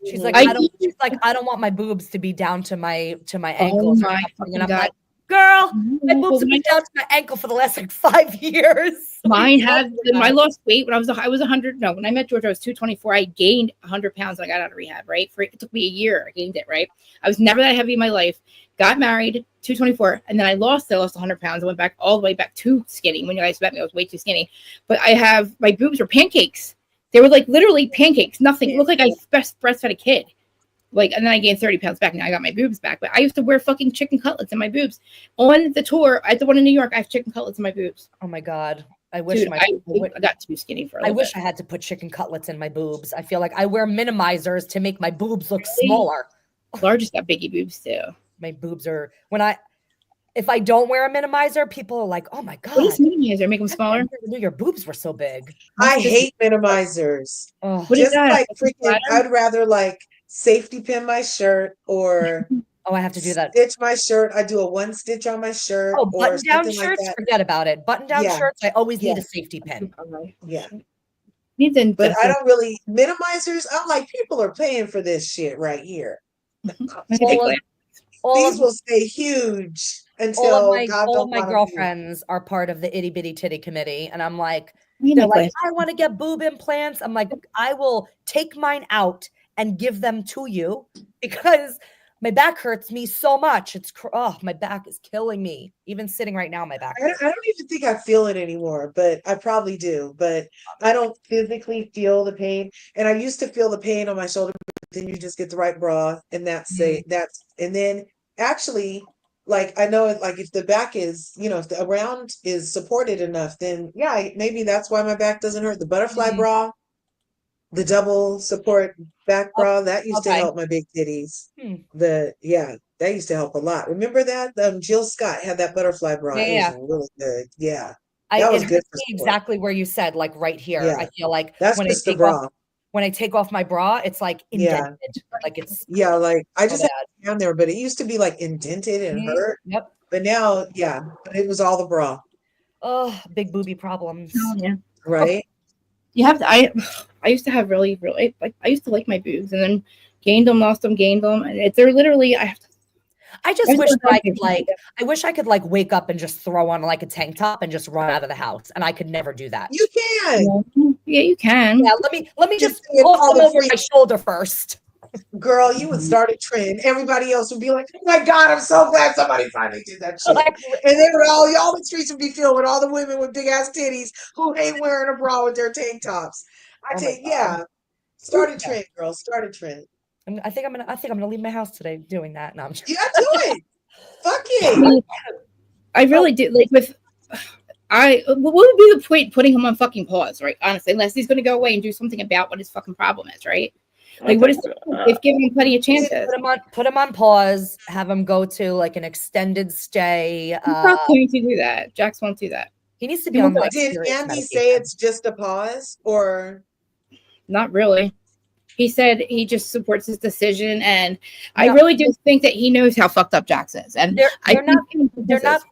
She's like, I don't want my boobs to be down to my ankles. And I'm like, Girl, my Well, boobs have been down to my ankle for the last like 5 years. Mine have. I lost weight when I was 100. No, when I met George, I was 224. I gained 100 pounds when I got out of rehab. Right, it took me a year. I gained it. Right, I was never that heavy in my life. Got married, 224, and then I lost 100 pounds. I went back all the way back to skinny. When you guys met me, I was way too skinny. But my boobs were pancakes. They were like literally pancakes. Nothing. It looked like I breastfed a kid. Like, and then I gained 30 pounds back. Now I got my boobs back. But I used to wear fucking chicken cutlets in my boobs. On the tour, at the one in New York, I have chicken cutlets in my boobs. Oh my God. I wish Dude, I got too skinny for a I little wish bit. I had to put chicken cutlets in my boobs. I feel like I wear minimizers to make my boobs look smaller. Largest got biggie boobs too. My boobs are if I don't wear a minimizer, people are like, "Oh my God, What is minimizer? Make them smaller?" I never knew your boobs were so big. I hate minimizers. Oh, What is Just that? like freaking, I'd rather like safety pin my shirt or I have to do that. Stitch my shirt. I do a 1 stitch on my shirt Oh, or button down something like shirts, that. forget about it. Button down Yeah. shirts, I always need Yeah. a safety pin. Yeah. But I don't really minimizers. I'm like, people are paying for this shit right here. These will stay huge until God all don't of my want girlfriends are part of the itty bitty titty committee, and I'm like, Me and they're my like, I want to get boob implants. I'm like, I will take mine out and give them to you because my back hurts me so much. My back is killing me. Even sitting right now, my back I hurts. don't even think I feel it anymore, but I probably do. But I don't physically feel the pain. And I used to feel the pain on my shoulder, but then you just get the right bra, and and then actually, like I know it, like if the back is, if the around is supported enough, then yeah, maybe that's why my back doesn't hurt. The butterfly bra, the double support back bra, that used to help my big titties. That used to help a lot. Remember that? Jill Scott had that butterfly bra. Yeah. It was really good. Yeah. That was good for exactly where you said, like right here. Yeah. I feel like that's just the bra. When I take off my bra, it's like indented. Like it's like I just so had it down there, but it used to be like indented and hurt. Yep. But now, but it was all the bra. Oh, big booby problems. Oh, yeah. Right. You have to. I used to have really like I used to like my boobs, and then gained them, lost them, gained them, and they're literally. I just wish that I wish I could like wake up and just throw on like a tank top and just run out of the house, and I could never do that. You can. Yeah, you can. Yeah, let me just pull them over my shoulder first. Girl, you would start a trend. Everybody else would be like, "Oh my God, I'm so glad somebody finally did that shit." And then all the streets would be filled with all the women with big ass titties who ain't wearing a bra with their tank tops. Start a trend, girl. Start a trend. I think I'm gonna leave my house today doing that. No, I'm just... do it. Fuck it. I really do. Like what would be the point putting him on fucking pause, right? Honestly, unless he's going to go away and do something about what his fucking problem is, right? Like, what is they've given him plenty of chances. Put him on pause. Have him go to like an extended stay. He's not going to do that. Jax won't do that. He needs to be on. Like, did Andy say it's just a pause or not really? He said he just supports his decision, and I really do think that he knows how fucked up Jax is. And they're not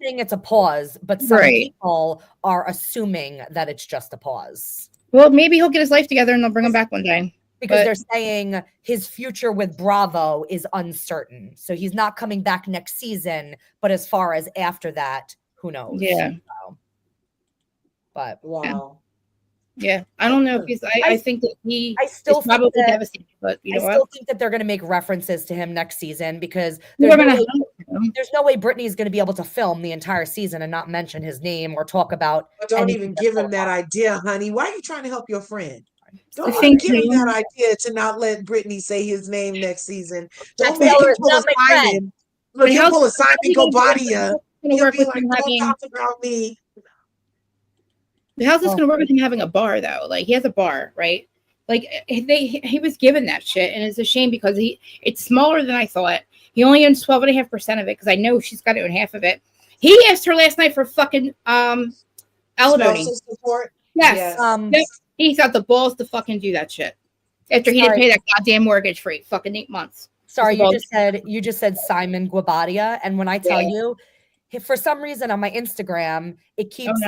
saying it's a pause, but some people are assuming that it's just a pause. Well, maybe he'll get his life together and they'll bring him back one day. Because they're saying his future with Bravo is uncertain. So he's not coming back next season. But as far as after that, who knows? Yeah. But wow. Yeah. I don't know if he's I think that I still is probably devastated, but you know I still think that they're gonna make references to him next season because there's no way Brittany's gonna be able to film the entire season and not mention his name or talk about don't even give him that idea, honey. Why are you trying to help your friend? Don't even give him that idea to not let Brittany say his name next season. Don't make him pull a Simon. Look, he'll pull a Simon Gobadia. He'll be like, don't talk about me. How's this going to work with him having a bar, though? Like, he has a bar, right? Like, he was given that shit, and it's a shame because it's smaller than I thought. He only owns 12.5% of it because I know she's got to own half of it. He asked her last night for fucking alimony. Support? Yes. He's got the balls to fucking do that shit after he didn't pay that goddamn mortgage for fucking 8 months. Sorry, you just said Simon Guabadia, and when I tell you, for some reason on my Instagram, it keeps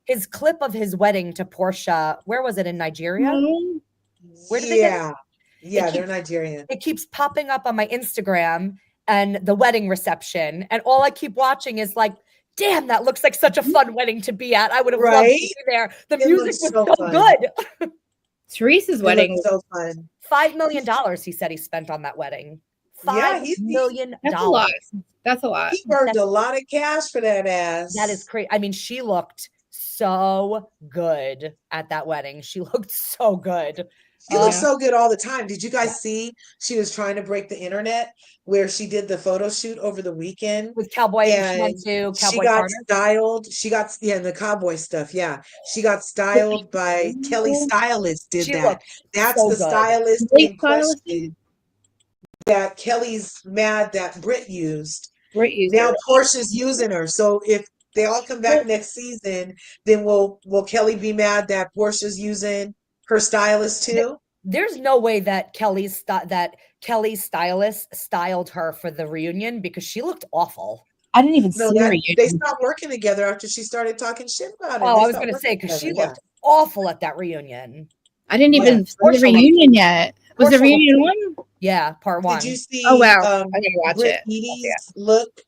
his clip of his wedding to Portia. Where was it, in Nigeria? Where did they get it? Yeah, they're Nigerian. It keeps popping up on my Instagram, and the wedding reception. And all I keep watching is like, damn, that looks like such a fun wedding to be at. I would have loved to be there. The music was so good. Teresa's wedding was so fun. $5 million he said he spent on that wedding. $5 million. That's a lot. That's a lot. He burned a lot of cash for that ass. That is crazy. I mean, she looked so good at that wedding. She looked so good. She looks so good all the time. Did you guys see she was trying to break the internet where she did the photo shoot over the weekend with Cowboy? And she went to Cowboy she got Carter. styled. She got the cowboy stuff. Yeah, she got styled by Kelly Stylist. Did that? That's so the stylist in question that Kelly's mad that Britt used. Now Portia's using her. So if they all come back next season, then will Kelly be mad that Portia's using her stylist too? There's no way that Kelly's stylist styled her for the reunion because she looked awful. I didn't even see her. They stopped working together after she started talking shit about it. Oh, I was going to say because she looked awful at that reunion. I didn't even see the reunion yet. Was the reunion one? Yeah, part 1. Did you see? Oh wow, I gotta watch Britt it. Look.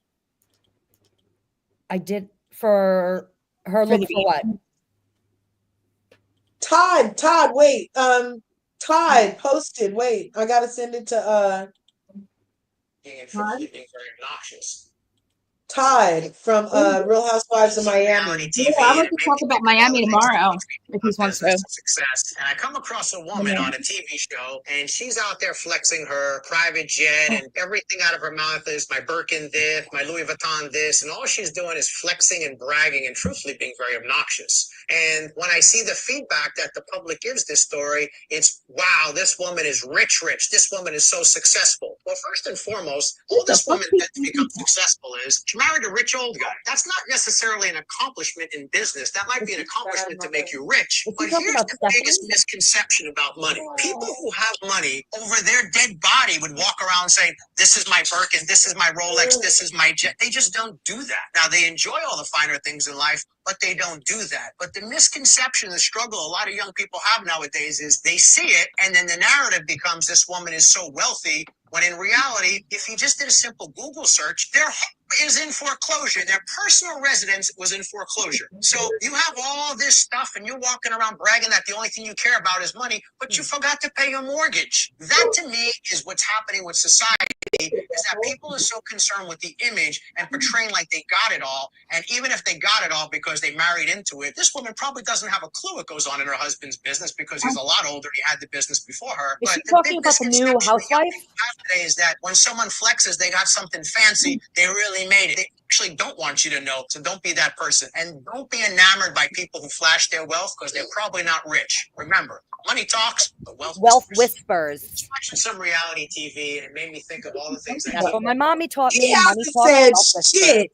I did for her look for what? Todd, wait. Todd posted. Wait, I gotta send it to being very obnoxious. Todd from Real Housewives of Miami. Yeah, I'm going to talk about Miami tomorrow if he wants to. Success. And I come across a woman on a TV show, and she's out there flexing her private jet, and everything out of her mouth is my Birkin this, my Louis Vuitton this, and all she's doing is flexing and bragging and truthfully being very obnoxious. And when I see the feedback that the public gives this story, it's, wow, this woman is rich. This woman is so successful. Well, first and foremost, all this woman tends to become successful is she married a rich old guy. That's not necessarily an accomplishment in business. That might be an accomplishment to make you rich. But here's the biggest misconception about money. People who have money over their dead body would walk around saying, this is my Birkin, this is my Rolex, this is my jet. They just don't do that. Now, they enjoy all the finer things in life, but they don't do that. But the misconception, the struggle a lot of young people have nowadays is they see it, and then the narrative becomes this woman is so wealthy, when in reality, if you just did a simple Google search, their home is in foreclosure. Their personal residence was in foreclosure. So you have all this stuff and you're walking around bragging that the only thing you care about is money, but you forgot to pay your mortgage. That to me is what's happening with society, is that people are so concerned with the image and portraying like they got it all. And even if they got it all because they married into it, this woman probably doesn't have a clue what goes on in her husband's business because he's a lot older. He had the business before her. Is she talking about the new housewife? Today is that when someone flexes, they got something fancy, they really made it. They actually don't want you to know, so don't be that person. And don't be enamored by people who flash their wealth because they're probably not rich. Remember, money talks, but wealth whispers. I was watching some reality TV and it made me think of all the things that That's what my mommy taught me. He hasn't said shit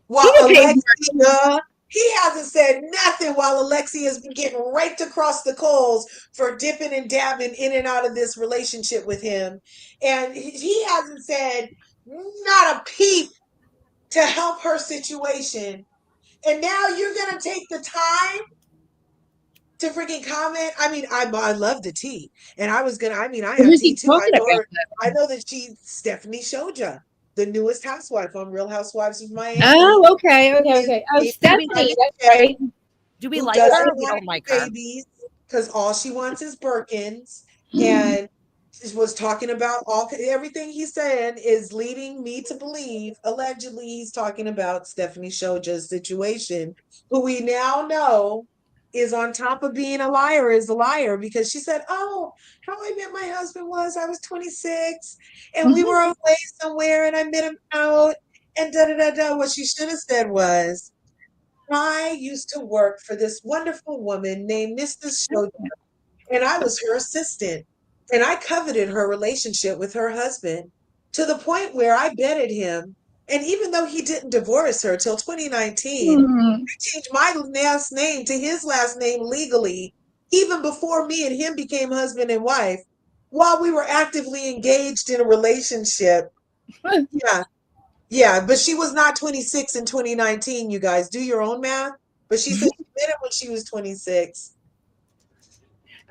while Alexia. He hasn't said nothing while Alexia's been getting raked across the coals for dipping and dabbing in and out of this relationship with him. And he hasn't said not a peep to help her situation. And now you're going to take the time to freaking comment. I mean, I love the tea. And I was going to, I have tea too. I know that Stephanie Shoja, the newest housewife on Real Housewives of Miami. Oh, okay. Oh, Stephanie, that's right. Do we like her? We don't like her. Babies, because all she wants is Birkins. And was talking about everything he's saying is leading me to believe, allegedly, he's talking about Stephanie Shoja's situation, who we now know is on top of being a liar, is a liar, because she said, oh, how I met my husband was I was 26 and we were away somewhere and I met him out and da-da-da-da. What she should have said was, I used to work for this wonderful woman named Mrs. Shoja and I was her assistant and I coveted her relationship with her husband to the point where I betted him. And even though he didn't divorce her till 2019, I changed my last name to his last name legally, even before me and him became husband and wife, while we were actively engaged in a relationship. Yeah, but she was not 26 in 2019, you guys. Do your own math. But she said she met him when she was 26.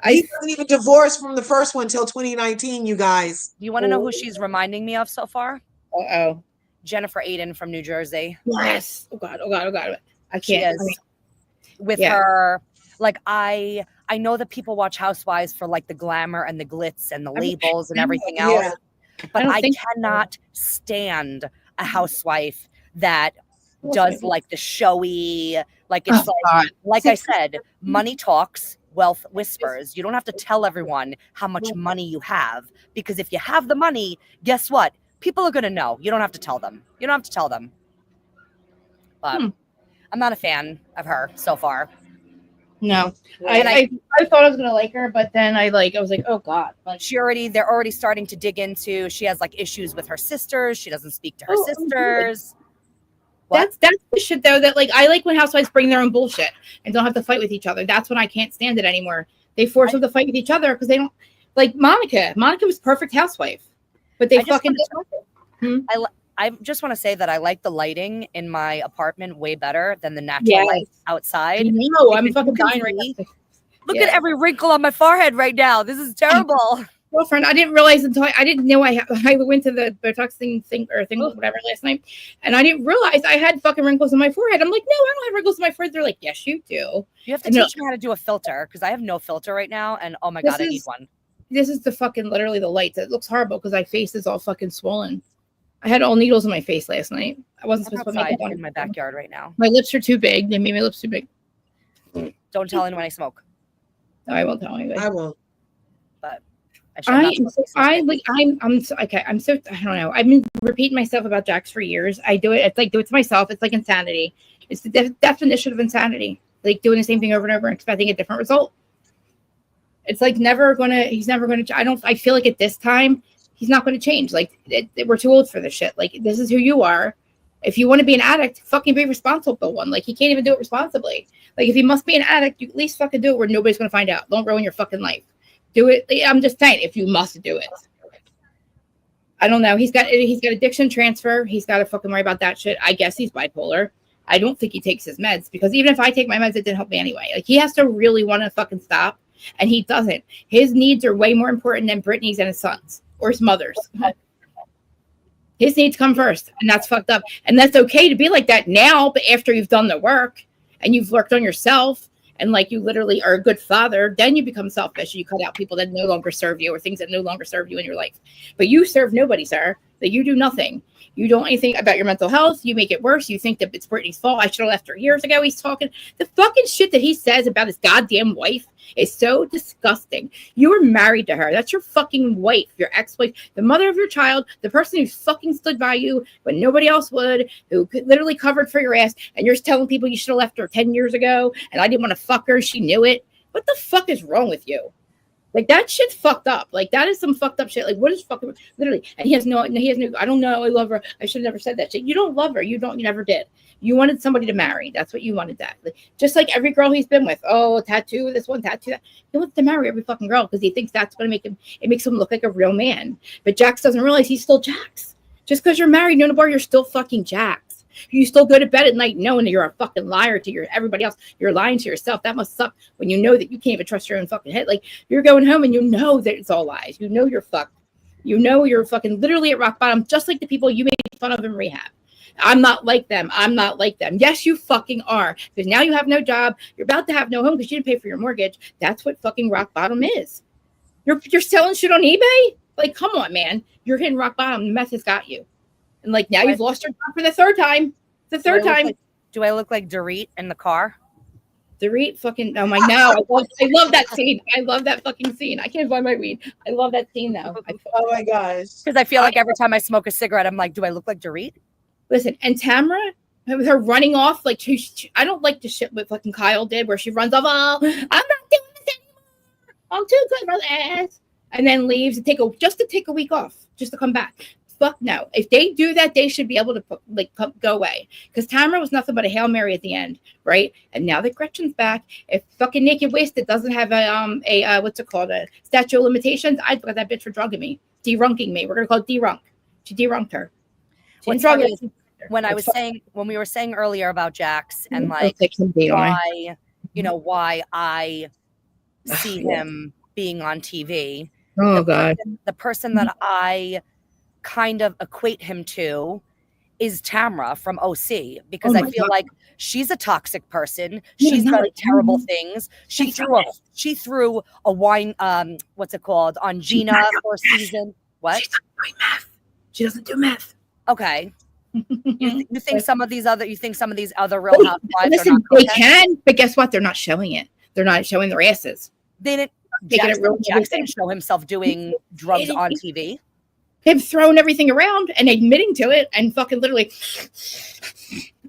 He wasn't even divorced from the first one till 2019, you guys. Do you want to know who she's reminding me of so far? Uh-oh. Jennifer Aiden from New Jersey. Yes. Oh God. Oh God. Oh God. I She can't. is with her. Like I know that people watch Housewives for like the glamour and the glitz and the labels and everything else, but I cannot stand a housewife that does like the showy, like it's like I said, money talks, wealth whispers. You don't have to tell everyone how much money you have, because if you have the money, guess what? People are going to know. You don't have to tell them. But I'm not a fan of her so far. No, I thought I was gonna like her, but then I was like, oh God. Like, they're already starting to dig into. She has like issues with her sisters. She doesn't speak to her sisters. That's the shit though. That like I like when housewives bring their own bullshit and don't have to fight with each other. That's when I can't stand it anymore. They force them to fight with each other because they don't like Monica. Monica was perfect housewife, but they fucking. I just want to say that I like the lighting in my apartment way better than the natural light outside. No, I'm fucking dying right now. Look at every wrinkle on my forehead right now. This is terrible. Girlfriend, I didn't realize until I didn't know I went to the Botox thing whatever last night, and I didn't realize I had fucking wrinkles on my forehead. I'm like, no, I don't have wrinkles on my forehead. They're like, yes, you do. You have to teach me how to do a filter because I have no filter right now, and oh my God, I need one. This is the fucking literally the lights. It looks horrible because my face is all fucking swollen. I had all needles in my face last night. I wasn't supposed to put makeup on. In my backyard right now. My lips are too big. They made my lips too big. Don't tell anyone I smoke. No, I won't tell anybody. I won't. But I don't know. I've been repeating myself about Jax for years. I do it. It's like do it to myself. It's like insanity. It's the definition of insanity. Like doing the same thing over and over and expecting a different result. It's like he's never gonna. I feel like at this time, he's not going to change. Like we're too old for this shit. Like this is who you are. If you want to be an addict, fucking be responsible one. Like he can't even do it responsibly. Like if he must be an addict, you at least fucking do it where nobody's going to find out. Don't ruin your fucking life. Do it. I'm just saying, if you must do it. I don't know. He's got addiction transfer. He's got to fucking worry about that shit. I guess he's bipolar. I don't think he takes his meds because even if I take my meds, it didn't help me anyway. Like he has to really want to fucking stop, and he doesn't. His needs are way more important than Brittany's and his son's. Or his mother's. His needs come first, and that's fucked up. And that's okay to be like that now, but after you've done the work and you've worked on yourself and like you literally are a good father, then you become selfish and you cut out people that no longer serve you or things that no longer serve you in your life. But you serve nobody, sir. That you do nothing. You don't anything about your mental health. You make it worse. You think that it's Brittany's fault. I should have left her years ago. He's talking the fucking shit that he says about his goddamn wife is so disgusting. You were married to her. That's your fucking wife, your ex-wife, the mother of your child, the person who fucking stood by you when nobody else would, who literally covered for your ass, and you're telling people you should have left her 10 years ago, and I didn't want to fuck her. She knew it. What the fuck is wrong with you? Like that shit's fucked up. Like that is some fucked up shit. Like what is fucking literally? And he has no. I don't know. I love her. I should have never said that shit. You don't love her. You never did. You wanted somebody to marry. That's what you wanted. That like, just like every girl he's been with. Oh, tattoo this one, tattoo that. He wants to marry every fucking girl because he thinks that's going to make him. It makes him look like a real man. But Jax doesn't realize he's still Jax. Just because you're married, no more, you're still fucking Jax. You still go to bed at night knowing that you're a fucking liar to everybody else. You're lying to yourself. That must suck when you know that you can't even trust your own fucking head. Like you're going home and you know that it's all lies. You know you're fucked. You know you're fucking literally at rock bottom, just like the people you made fun of in rehab. I'm not like them. I'm not like them. Yes, you fucking are. Because now you have no job. You're about to have no home because you didn't pay for your mortgage. That's what fucking rock bottom is. You're selling shit on eBay? Like, come on, man. You're hitting rock bottom. The meth has got you. And like now you've lost your job for the third time. Do I look like Dorit in the car? Dorit fucking oh my no. I love that scene. I love that fucking scene. I can't buy my weed. I love that scene though. Oh my gosh. Because I feel like every time I smoke a cigarette, I'm like, do I look like Dorit? Listen, and Tamara with her running off like I don't like the shit what fucking Kyle did where she runs off. Oh, I'm not doing this anymore. I'm too good for this. And then leaves and to take a week off just to come back. Fuck no. If they do that, they should be able to go away. Because Tamara was nothing but a Hail Mary at the end, right? And now that Gretchen's back, if fucking Naked Wasted doesn't have a what's it called, a statute of limitations, I'd put that bitch for drugging me, derunking me. We're gonna call it derunk. She derunked her. When we were saying earlier about Jax and like why I see him being on TV. Oh God, the person that I kind of equate him to is Tamra from OC, because I feel like she's a toxic person. She's done terrible things. She threw a wine, what's it called, on Gina for a season. What? She doesn't do meth. Okay. You think some of these other Real Housewives listen, are not they can, but guess what? They're not showing it. They're not showing their asses. They didn't. Jackson show himself doing drugs on TV. Him throwing everything around and admitting to it and fucking literally,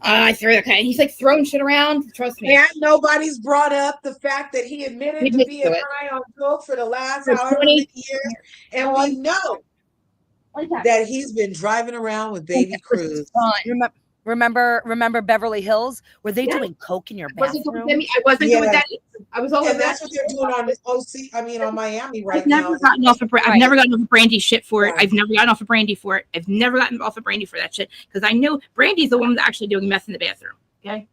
I threw the kind. He's like throwing shit around. Trust me. And nobody's brought up the fact that he admitted to being high on coke for the last however many years, and we know that he's been driving around with Baby Cruz. Remember Beverly Hills? Were they doing coke in your bathroom? I wasn't doing that. I was all and that's what they're doing on OC. I mean, on Miami right I've never now. Gotten off of, I've never gotten off of Brandy shit for it. I've never gotten off of Brandy for it. I've never gotten off of Brandy for that shit because I know Brandy's the one that's actually doing meth in the bathroom. Okay,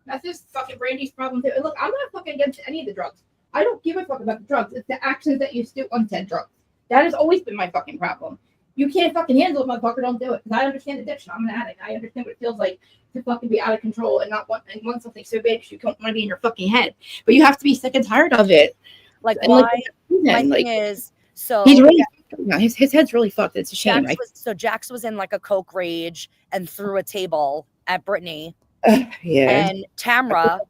that's just fucking Brandy's problem too. And look, I'm not fucking against any of the drugs. I don't give a fuck about the drugs. It's the actions that you do on said drugs. That has always been my fucking problem. You can't fucking handle it, motherfucker. Don't do it. Because I understand addiction. I'm an addict. I understand what it feels like to fucking be out of control and not want something so bad because you don't want to be in your fucking head. But you have to be sick and tired of it. Like, why? My thing is, so he's really his head's really fucked. It's a shame, right? So Jax was in like a coke rage and threw a table at Brittany. Yeah. And Tamra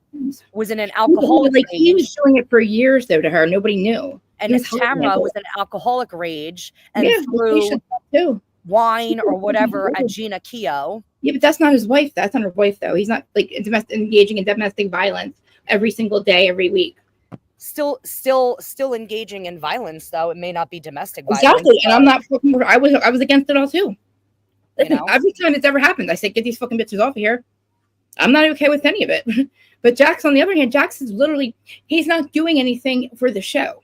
was in an alcoholic rage. He was doing it for years though to her. Nobody knew. And Tamra was in an alcoholic rage and threw wine or whatever at Gina Keogh. Yeah, but that's not his wife. That's not her wife, though. He's not like engaging in domestic violence every single day, every week. Still engaging in violence, though. It may not be domestic violence. Exactly, and I'm not fucking. I was against it all too. Listen, every time it's ever happened, I say, get these fucking bitches off of here. I'm not okay with any of it. But Jax, on the other hand, Jax is literally, he's not doing anything for the show.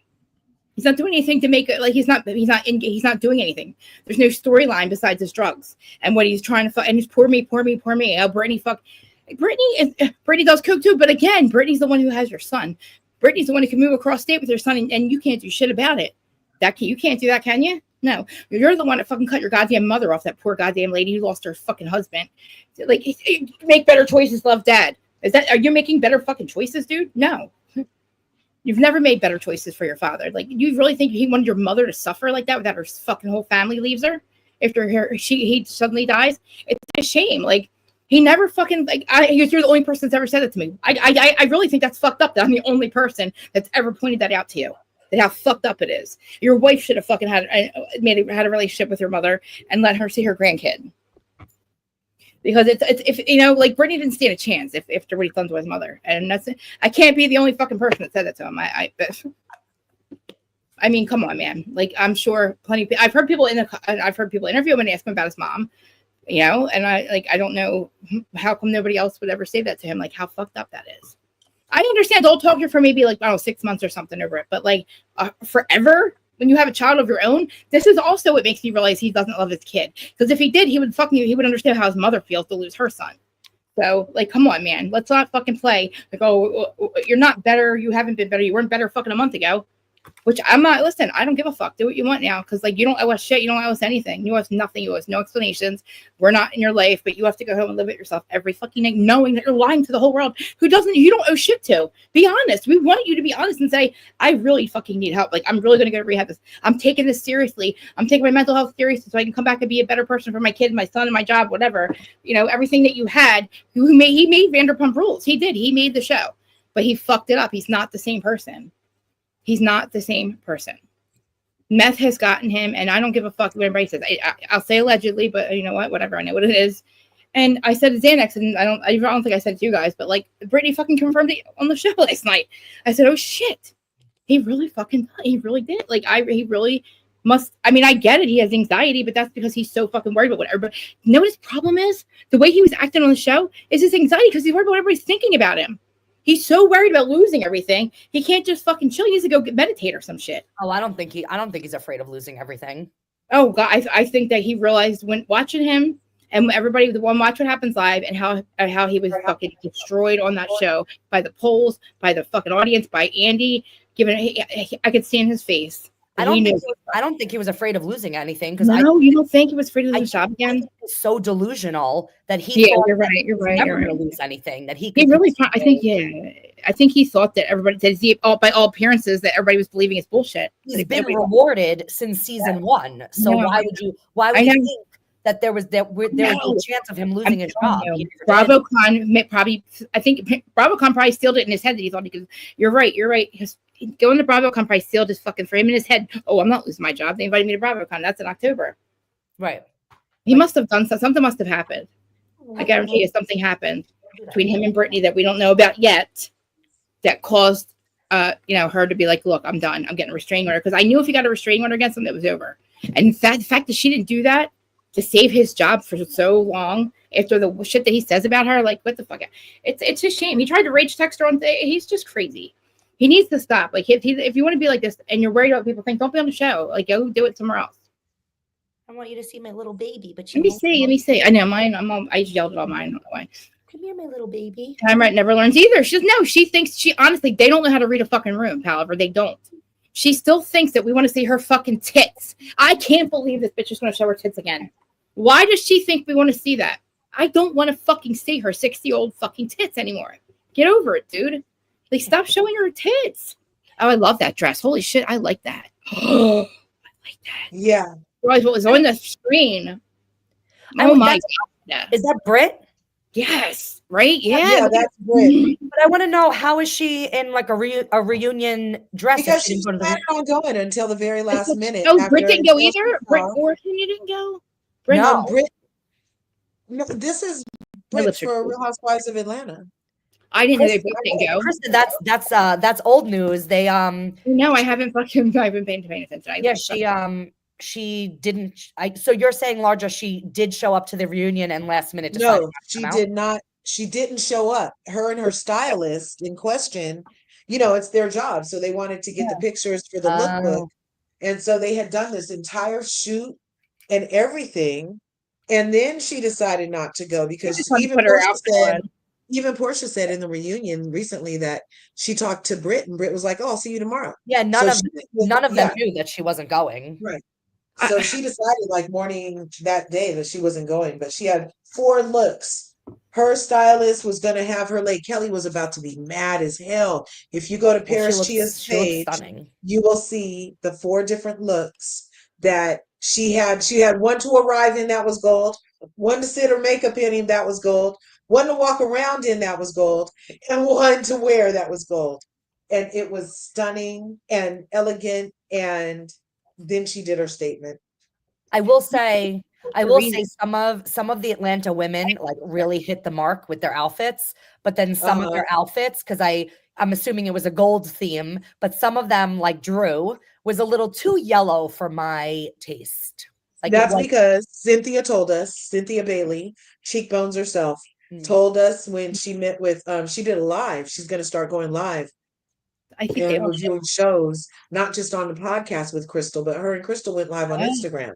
He's not doing anything to make it like he's not doing anything. There's no storyline besides his drugs and what he's trying to fuck. And he's poor me. Oh, Brittany Brittany does coke too. But again, Brittany's the one who has your son. Brittany's the one who can move across state with your son, and you can't do shit about it. You can't do that, can you? No, you're the one that fucking cut your goddamn mother off. That poor goddamn lady who lost her fucking husband. Like, make better choices, love dad. Are you making better fucking choices, dude? No. You've never made better choices for your father. Like, you really think he wanted your mother to suffer like that without her fucking whole family leaves her after he suddenly dies? It's a shame. Like, he never fucking you're the only person that's ever said it to me. I really think that's fucked up. That I'm the only person that's ever pointed that out to you. That how fucked up it is. Your wife should have fucking had a relationship with your mother and let her see her grandkid. Because it's if like Brittany didn't stand a chance if what he done to his mother, and that's it. I can't be the only fucking person that said that to him. I mean, come on, man. Like, I'm sure I've heard people interview him and ask him about his mom, and I don't know how come nobody else would ever say that to him. Like, how fucked up that is. I understand they'll talk for maybe 6 months or something over it, but forever. When you have a child of your own, this is also what makes me realize he doesn't love his kid. Because if he did, he would understand how his mother feels to lose her son. So, come on, man. Let's not fucking play. You're not better. You haven't been better. You weren't better fucking a month ago. Which I'm not. Listen, I don't give a fuck. Do what you want now. Because, you don't owe us shit. You don't owe us anything. You owe us nothing. You owe us no explanations. We're not in your life, but you have to go home and live it yourself every fucking night, knowing that you're lying to the whole world you don't owe shit to. Be honest. We want you to be honest and say, I really fucking need help. I'm really going to go to rehab. I'm taking this seriously. I'm taking my mental health seriously so I can come back and be a better person for my kid, my son, and my job, whatever. Everything that you had. He made Vanderpump Rules. He did. He made the show. But he fucked it up. He's not the same person. He's not the same person. Meth has gotten him, and I don't give a fuck what anybody says. I'll say allegedly, but you know what? Whatever. I know what it is. And I said to Xanax, and I don't think I said it to you guys, but Brittany fucking confirmed it on the show last night. I said, oh shit, he really did. He really must. I mean, I get it. He has anxiety, but that's because he's so fucking worried about whatever. But you know what his problem is? The way he was acting on the show is his anxiety because he's worried about what everybody's thinking about him. He's so worried about losing everything. He can't just fucking chill. He needs to go meditate or some shit. Oh, I don't think he's afraid of losing everything. Oh God, I think that he realized when watching him and everybody, the one watch what happens live and how he was fucking destroyed on that show by the polls, by the fucking audience, by Andy. I could see in his face I don't think he was afraid of losing anything because you don't think he was afraid to lose his job again? He's so delusional that he thought you're right. You're right. never You're right. going to lose anything. That he really. I think he thought that everybody by all appearances that everybody was believing his bullshit. He's been rewarded since season 1. So why would you think that there was a chance of him losing his job? BravoCon probably sealed it in his head that he thought he could. You're right. Going to BravoCon probably sealed his fucking frame in his head. Oh, I'm not losing my job. They invited me to BravoCon. That's in October. Right. He must have done something. Must have happened. I guarantee you, something happened between him and Brittany that we don't know about yet. That caused, her to be like, "Look, I'm done. I'm getting a restraining order." Because I knew if he got a restraining order against him, it was over. And the fact that she didn't do that to save his job for so long after the shit that he says about her, like, what the fuck? It's a shame. He tried to rage text her on. He's just crazy. He needs to stop. Like, if you want to be like this and you're worried about what people think, don't be on the show. Like, go do it somewhere else. I want you to see my little baby, but let me see. I know mine. I yelled at all mine. I don't know why. Come here, my little baby. Time never learns either. She thinks honestly, they don't know how to read a fucking room, however, they don't. She still thinks that we want to see her fucking tits. I can't believe this bitch is going to show her tits again. Why does she think we want to see that? I don't want to fucking see her 60-year-old fucking tits anymore. Get over it, dude. Like, stop showing her tits. Oh, I love that dress. Holy shit, I like that. I like that. Yeah. What was on the screen? Oh my God. Is that Brit? Yes. Right? Yeah, that's Brit. But I want to know, how is she in like a reunion dress? Because she's planning on going until the very last minute. Oh, Brit didn't go either? Brit Orton, you didn't go? No, Brit. No, this is Brit for Real Housewives of Atlanta. I didn't know they both didn't go. Krista, that's old news. They No, I haven't paying attention. She didn't. So you're saying, Larja, she did show up to the reunion and last minute decided No, she did not. She didn't show up. Her and her stylist in question, it's their job, so they wanted to get the pictures for the lookbook, and so they had done this entire shoot and everything, and then she decided not to go because even Portia said in the reunion recently that she talked to Britt, and Britt was like, "Oh, I'll see you tomorrow." Yeah, none of them knew that she wasn't going. Right. So she decided like morning that day that she wasn't going, but she had 4 looks. Her stylist was going to have her late. Kelly was about to be mad as hell. If you go to Paris Chia's page, you will see the 4 different looks that she had. She had one to arrive in that was gold, one to sit her makeup in that was gold, one to walk around in that was gold, and one to wear that was gold. And it was stunning and elegant, and then she did her statement. I will say some of the Atlanta women like really hit the mark with their outfits, but then some of their outfits, because I'm assuming it was a gold theme, but some of them, like Drew, was a little too yellow for my taste. Like, that's because Cynthia Bailey, Cheekbones herself, told us when she met with she did a live. She's going to start going live. I think they reviewing shows, not just on the podcast with Crystal, but her and Crystal went live on Instagram.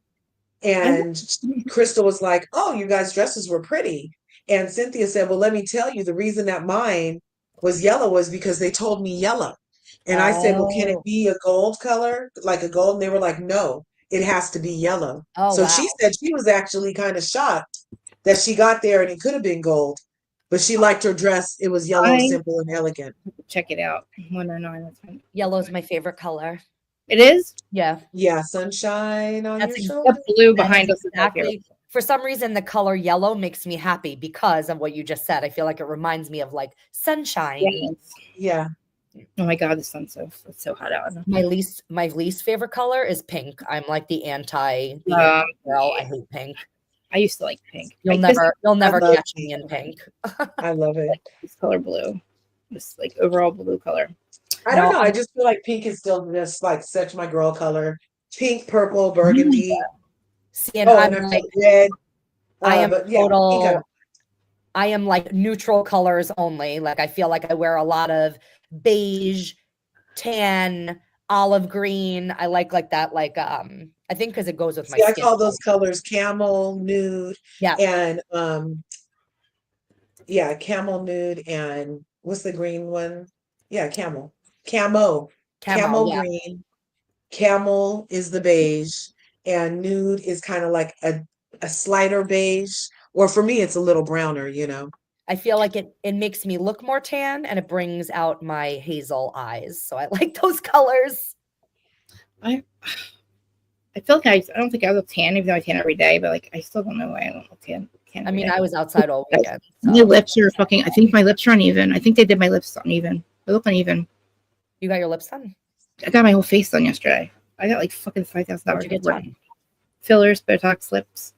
And Crystal was like, "Oh, you guys' dresses were pretty." And Cynthia said, "Well, let me tell you, the reason that mine was yellow was because they told me yellow." And I said, "Well, can it be a gold color, like a gold?" And they were like, "No, it has to be yellow." So she said she was actually kind of shocked that she got there and it could have been gold, but she liked her dress. It was yellow, simple and elegant. Check it out. 109. That's fine. Yellow is my favorite color. It is? Yeah. Yeah, sunshine on your shoulder. The blue behind us. Exactly. For some reason, the color yellow makes me happy because of what you just said. I feel like it reminds me of like sunshine. Yeah. Oh my God, the sun's so hot out. My least favorite color is pink. I'm like the anti girl. I hate pink. I used to like pink. You'll never catch me in pink. I love it. This color blue. This like overall blue color. I don't know. I just feel like pink is still just like such my girl color. Pink, purple, burgundy. See, and I'm like red. I am total. I am like neutral colors only. Like I feel like I wear a lot of beige, tan, olive green. I like that. Like I think because it goes with my skin. I call those colors camel, nude, and camel, nude, and what's the green one? Yeah, camo green, camel is the beige, and nude is kind of like a slighter beige. Or for me, it's a little browner, you know. I feel like it makes me look more tan and it brings out my hazel eyes. So I like those colors. I feel like I don't think I look tan, even though I tan every day, but like I still don't know why I don't look tan. I mean, I was outside all weekend. My lips are fucking, I think my lips are uneven. I think they did my lips uneven. They look uneven. You got your lips done? I got my whole face done yesterday. I got like fucking $5,000 get done? Fillers, Botox, lips.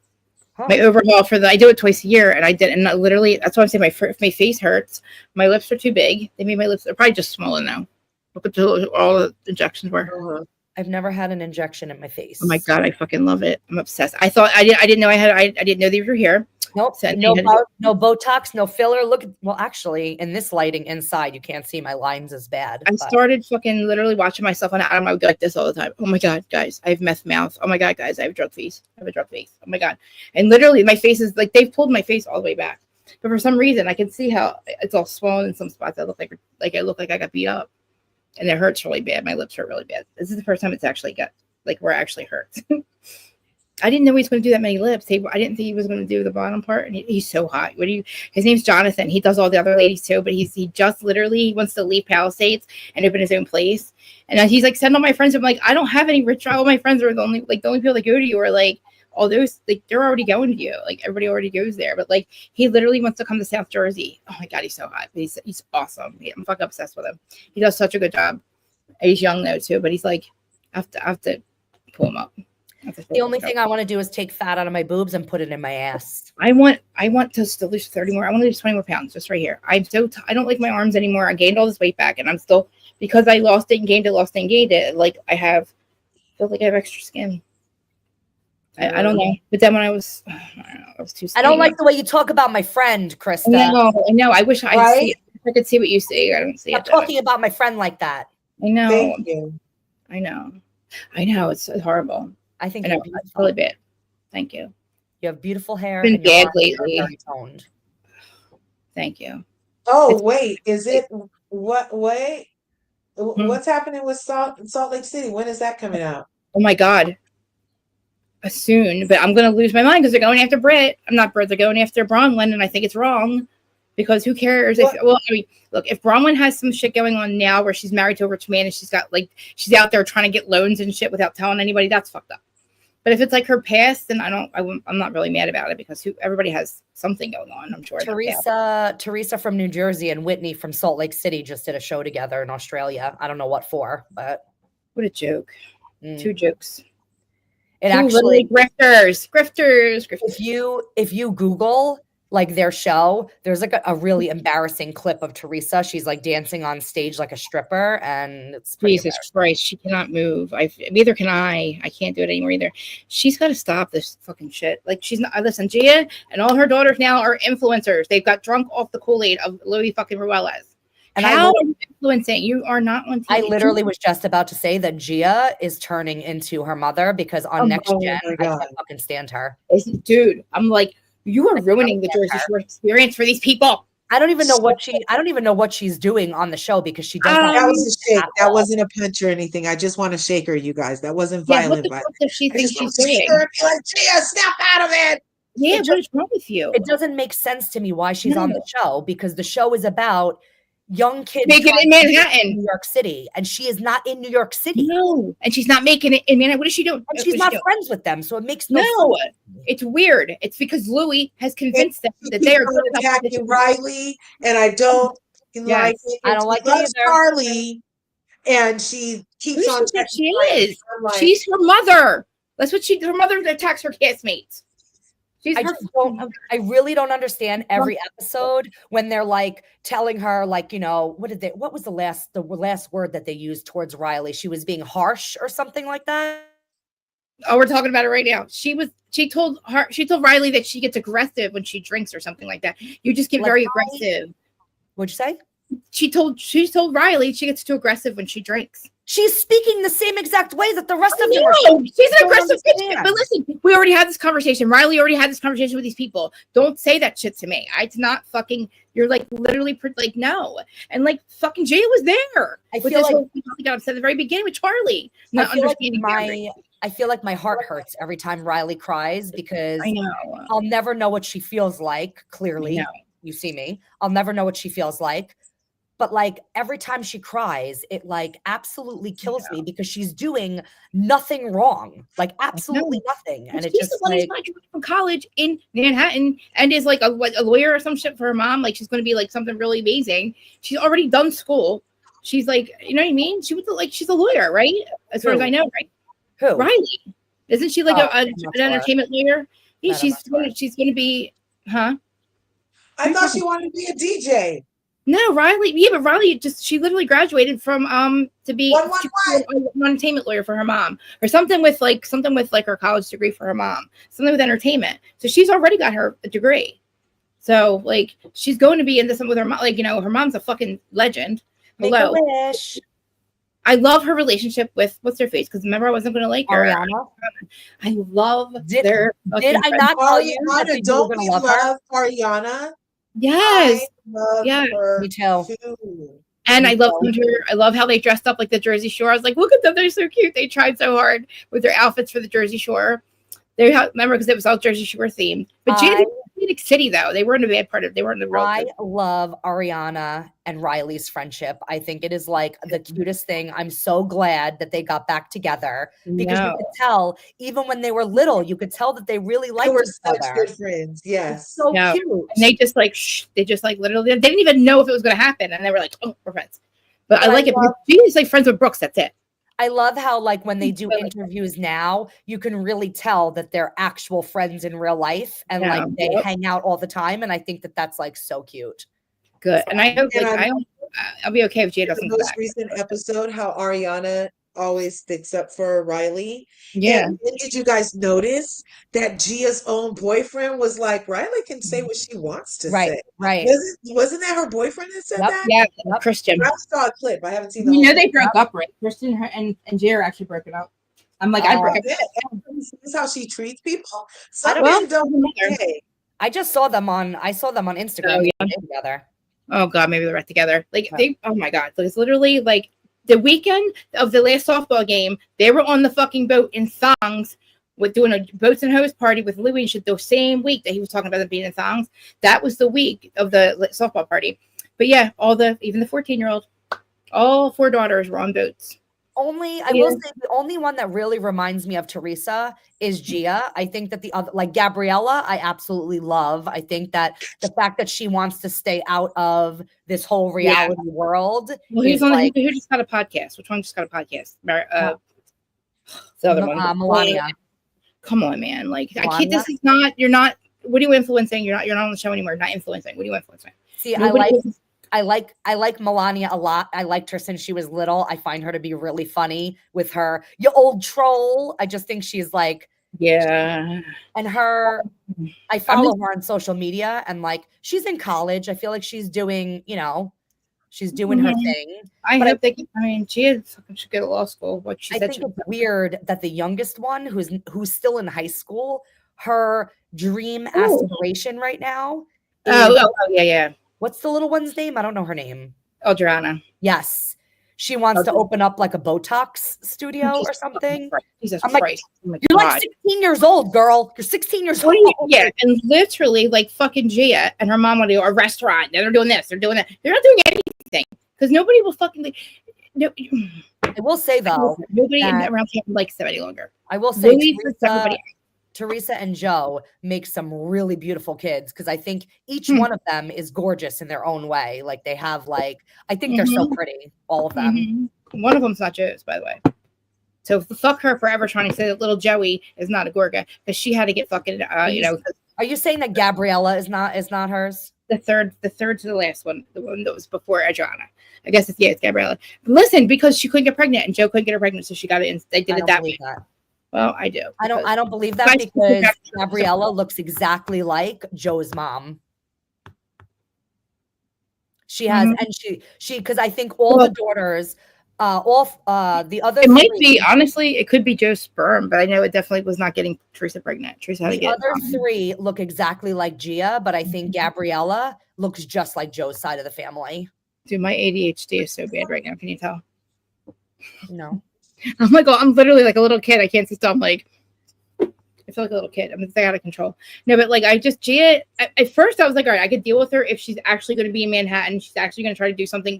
Huh. My overhaul I do it twice a year, and I did, and literally, that's why I'm saying if my face hurts. My lips are too big. They made my lips, they're probably just swollen now. Look at all the injections were. I've never had an injection in my face. Oh my God, I fucking love it. I'm obsessed. I thought I didn't know I didn't know these were here. Nope. So no Botox, no filler. Well, actually, in this lighting inside, you can't see my lines as bad. I started fucking literally watching myself on I would go like this all the time. Oh my God, guys, I have meth mouth. Oh my God, guys, I have drug face. I have a drug face. Oh my God. And literally my face is like, they've pulled my face all the way back. But for some reason, I can see how it's all swollen in some spots. I look like I look like I got beat up. And it hurts really bad. My lips hurt really bad. This is the first time it's actually got like where it actually hurts. I didn't know he was going to do that many lips. I didn't think he was going to do the bottom part. And he's so hot. His name's Jonathan. He does all the other ladies too, but he just literally wants to leave Palisades and open his own place. And he's like, send all my friends. I'm like, I don't have any rich. All my friends are the only people that go to you are like all those, like they're already going to you. Like everybody already goes there. But like he literally wants to come to South Jersey. Oh my God, he's so hot. He's awesome. I'm fucking obsessed with him. He does such a good job. He's young though too, but he's like, I have to pull him up. The only thing I want to do is take fat out of my boobs and put it in my ass. I want to still lose 30 more. I want to lose 20 more pounds just right here. I don't like my arms anymore. I gained all this weight back, and I'm still, because I lost it and gained it. Like feel like I have extra skin. I don't know. But then when I was too skinny. I don't like the way you talk about my friend, Krista. I know. I wish I could see what you see. I don't see it. Stop talking about my friend like that. I know. Thank you. I know. It's horrible. I think it's really bad. Thank you. You have beautiful hair. It's been bad lately. Very toned. Thank you. Oh, wait. Is it what? Wait. What's happening with Salt Lake City? When is that coming out? Oh my God. Soon, but I'm going to lose my mind because they're going after Britt. They're going after Bronwyn, and I think it's wrong because who cares? If Bronwyn has some shit going on now where she's married to a rich man and she's out there trying to get loans and shit without telling anybody, that's fucked up. But if it's like her past, then I'm not really mad about it because everybody has something going on. I'm sure. Teresa from New Jersey and Whitney from Salt Lake City just did a show together in Australia. I don't know what for, but what a joke. 2 jokes. It actually grifters. If you Google like their show, there's like a really embarrassing clip of Teresa. She's like dancing on stage like a stripper, and it's Jesus Christ, she cannot move. Neither can I. I can't do it anymore either. She's got to stop this fucking shit. Like she's not. Listen, Gia and all her daughters now are influencers. They've got drunk off the Kool-Aid of Louis fucking Ruelas. And how are you influencing? You are not on TV. I literally was just about to say that Gia is turning into her mother because on Next Gen, I can't fucking stand her. Dude, I'm like, you are ruining the Jersey Shore experience for these people. I don't even know what she's doing on the show because she doesn't. That was a shake. That wasn't a punch or anything. I just want to shake her, you guys. That wasn't violent. What does she think she's doing? Like, Gia, snap out of it. Yeah, what is wrong with you? It doesn't make sense to me why she's on the show because the show is about young kids making it in Manhattan, New York City, and she is not in New York City. No, and she's not making it in Manhattan. What is she doing? And she's not friends with them, so it makes no sense. It's weird. It's because Louis has convinced them that they are attacking Riley, and I don't like it. I don't like it either. Charlie, and she keeps on. She is. She's her mother. That's what her mother attacks her castmates. I really don't understand every episode when they're like telling her, like, you know, what was the last word that they used towards Riley? She was being harsh or something like that. Oh, we're talking about it right now. She told Riley that she gets aggressive when she drinks or something like that. You just get very aggressive. What'd you say? She told Riley she gets too aggressive when she drinks. She's speaking the same exact way that the rest of them are. No, she's an Don't aggressive bitch. understand. But listen, we already had this conversation. Riley already had this conversation with these people. Don't say that shit to me. It's not fucking. You're like literally like no, and like fucking Jay was there. I with feel this like whole thing got upset at the very beginning with Charlie. Not understanding I feel like my heart hurts every time Riley cries because I know. I'll never know what she feels like. Clearly, you see me. I'll never know what she feels like. But like every time she cries, it like absolutely kills me because she's doing nothing wrong, like absolutely nothing. And it's just like from college in Manhattan and is like a lawyer or some shit for her mom. Like she's going to be like something really amazing. She's already done school. She's like, you know what I mean? She was like, she's a lawyer, right? As far as I know, right? Who? Riley. Isn't she like an entertainment lawyer? Yeah, she's going to be, huh? I thought she wanted to be a DJ. No, Riley. Yeah, but Riley she literally graduated from to be an entertainment lawyer for her mom, or something with like her college degree for her mom, something with entertainment. So she's already got her degree. So like she's going to be into something with her mom. Like her mom's a fucking legend. Hello. Make a wish. I love her relationship with what's her face because remember I wasn't going to like her. Ariana. I love Did I not tell you that people were going to love her? Ariana. Yes. Yeah. Me too. And I love how they dressed up like the Jersey Shore. I was like, look at them, they're so cute. They tried so hard with their outfits for the Jersey Shore. Remember because it was all Jersey Shore themed. But Janet Phoenix City though, they weren't a bad part of. They weren't the real. I love Ariana and Riley's friendship. I think it is like the cutest thing. I'm so glad that they got back together because you could tell even when they were little, you could tell that they really liked each other. Such good friends. Yes, it's so cute. And they just like literally they didn't even know if it was going to happen, and they were like, "Oh, we're friends." But I like it. She's like friends with Brooks. That's it. I love how like when they do interviews now, you can really tell that they're actual friends in real life and like they hang out all the time. And I think that that's like so cute. Good. And I hope I'll be okay if Jay doesn't come back. The most recent episode, how Ariana always sticks up for Riley. Yeah. And did you guys notice that Gia's own boyfriend was like, Riley can say what she wants to say. Right. Wasn't that her boyfriend that said that? Yeah, Christian. I saw a clip. I haven't seen the whole they broke up, right? Christian and Gia are actually broken up. I'm like, I broke up. This is how she treats people. Some men don't care. I saw them on Instagram together. Oh God, maybe they're right together. Like oh my God. It's literally like the weekend of the last softball game, they were on the fucking boat in thongs with doing a boats and hose party with Louie and shit the same week that he was talking about them being in thongs. That was the week of the softball party. But yeah, even the 14-year-old, all 4 daughters were on boats. I will say the only one that really reminds me of Teresa is Gia. I think that the other, like Gabriella, I absolutely love. I think that the fact that she wants to stay out of this whole reality world. Well, who just got a podcast? Which one just got a podcast? The other one, Melania. Come on, man! Like Melania? I can't. This is not. You're not. What are you influencing? You're not on the show anymore. You're not influencing. What are you influencing? See, I like Melania a lot. I liked her since she was little. I find her to be really funny with her, you old troll. I just think she's like, yeah. And I follow her on social media and like, she's in college. I feel like she's doing, she's doing her thing. She should go to law school. I think it's weird that the youngest one who's still in high school, her dream aspiration right now. Yeah. What's the little one's name? I don't know her name. Adriana. Yes. She wants to open up like a Botox studio or something. Jesus I'm Christ. Like, you're like 16 years old, girl. You're 16 years old. Yeah, and literally like fucking Gia and her mom want to do a restaurant. They're doing this. They're doing that. They're not doing anything because nobody will fucking I will say though, nobody around here likes them any longer. I will say Teresa and Joe make some really beautiful kids because I think each one of them is gorgeous in their own way. Like they have I think they're so pretty, all of them. One of them's not Joe's, by the way. So fuck her forever trying to say that little Joey is not a Gorga because she had to get fucking Are you saying that Gabriella is not hers? The third to the last one, the one that was before Adriana. I guess it's Gabriella. But listen, because she couldn't get pregnant and Joe couldn't get her pregnant, so she got it in. They did it that way. Well, I do. I don't believe that because Gabriella looks exactly like Joe's mom. She has, and she because I think all the daughters The other It might three, be, honestly, it could be Joe's sperm, but I know it definitely was not getting Teresa pregnant. Teresa had to the get other three look exactly like Gia, but I think Gabriella looks just like Joe's side of the family. Dude, my ADHD is so bad right now. Can you tell? No. I'm like, I'm literally like a little kid. I can't sit still. I'm like, I feel like a little kid. I'm just out of control. No, but like Gia, at first I was like, all right, I could deal with her if she's actually going to be in Manhattan. She's actually going to try to do something.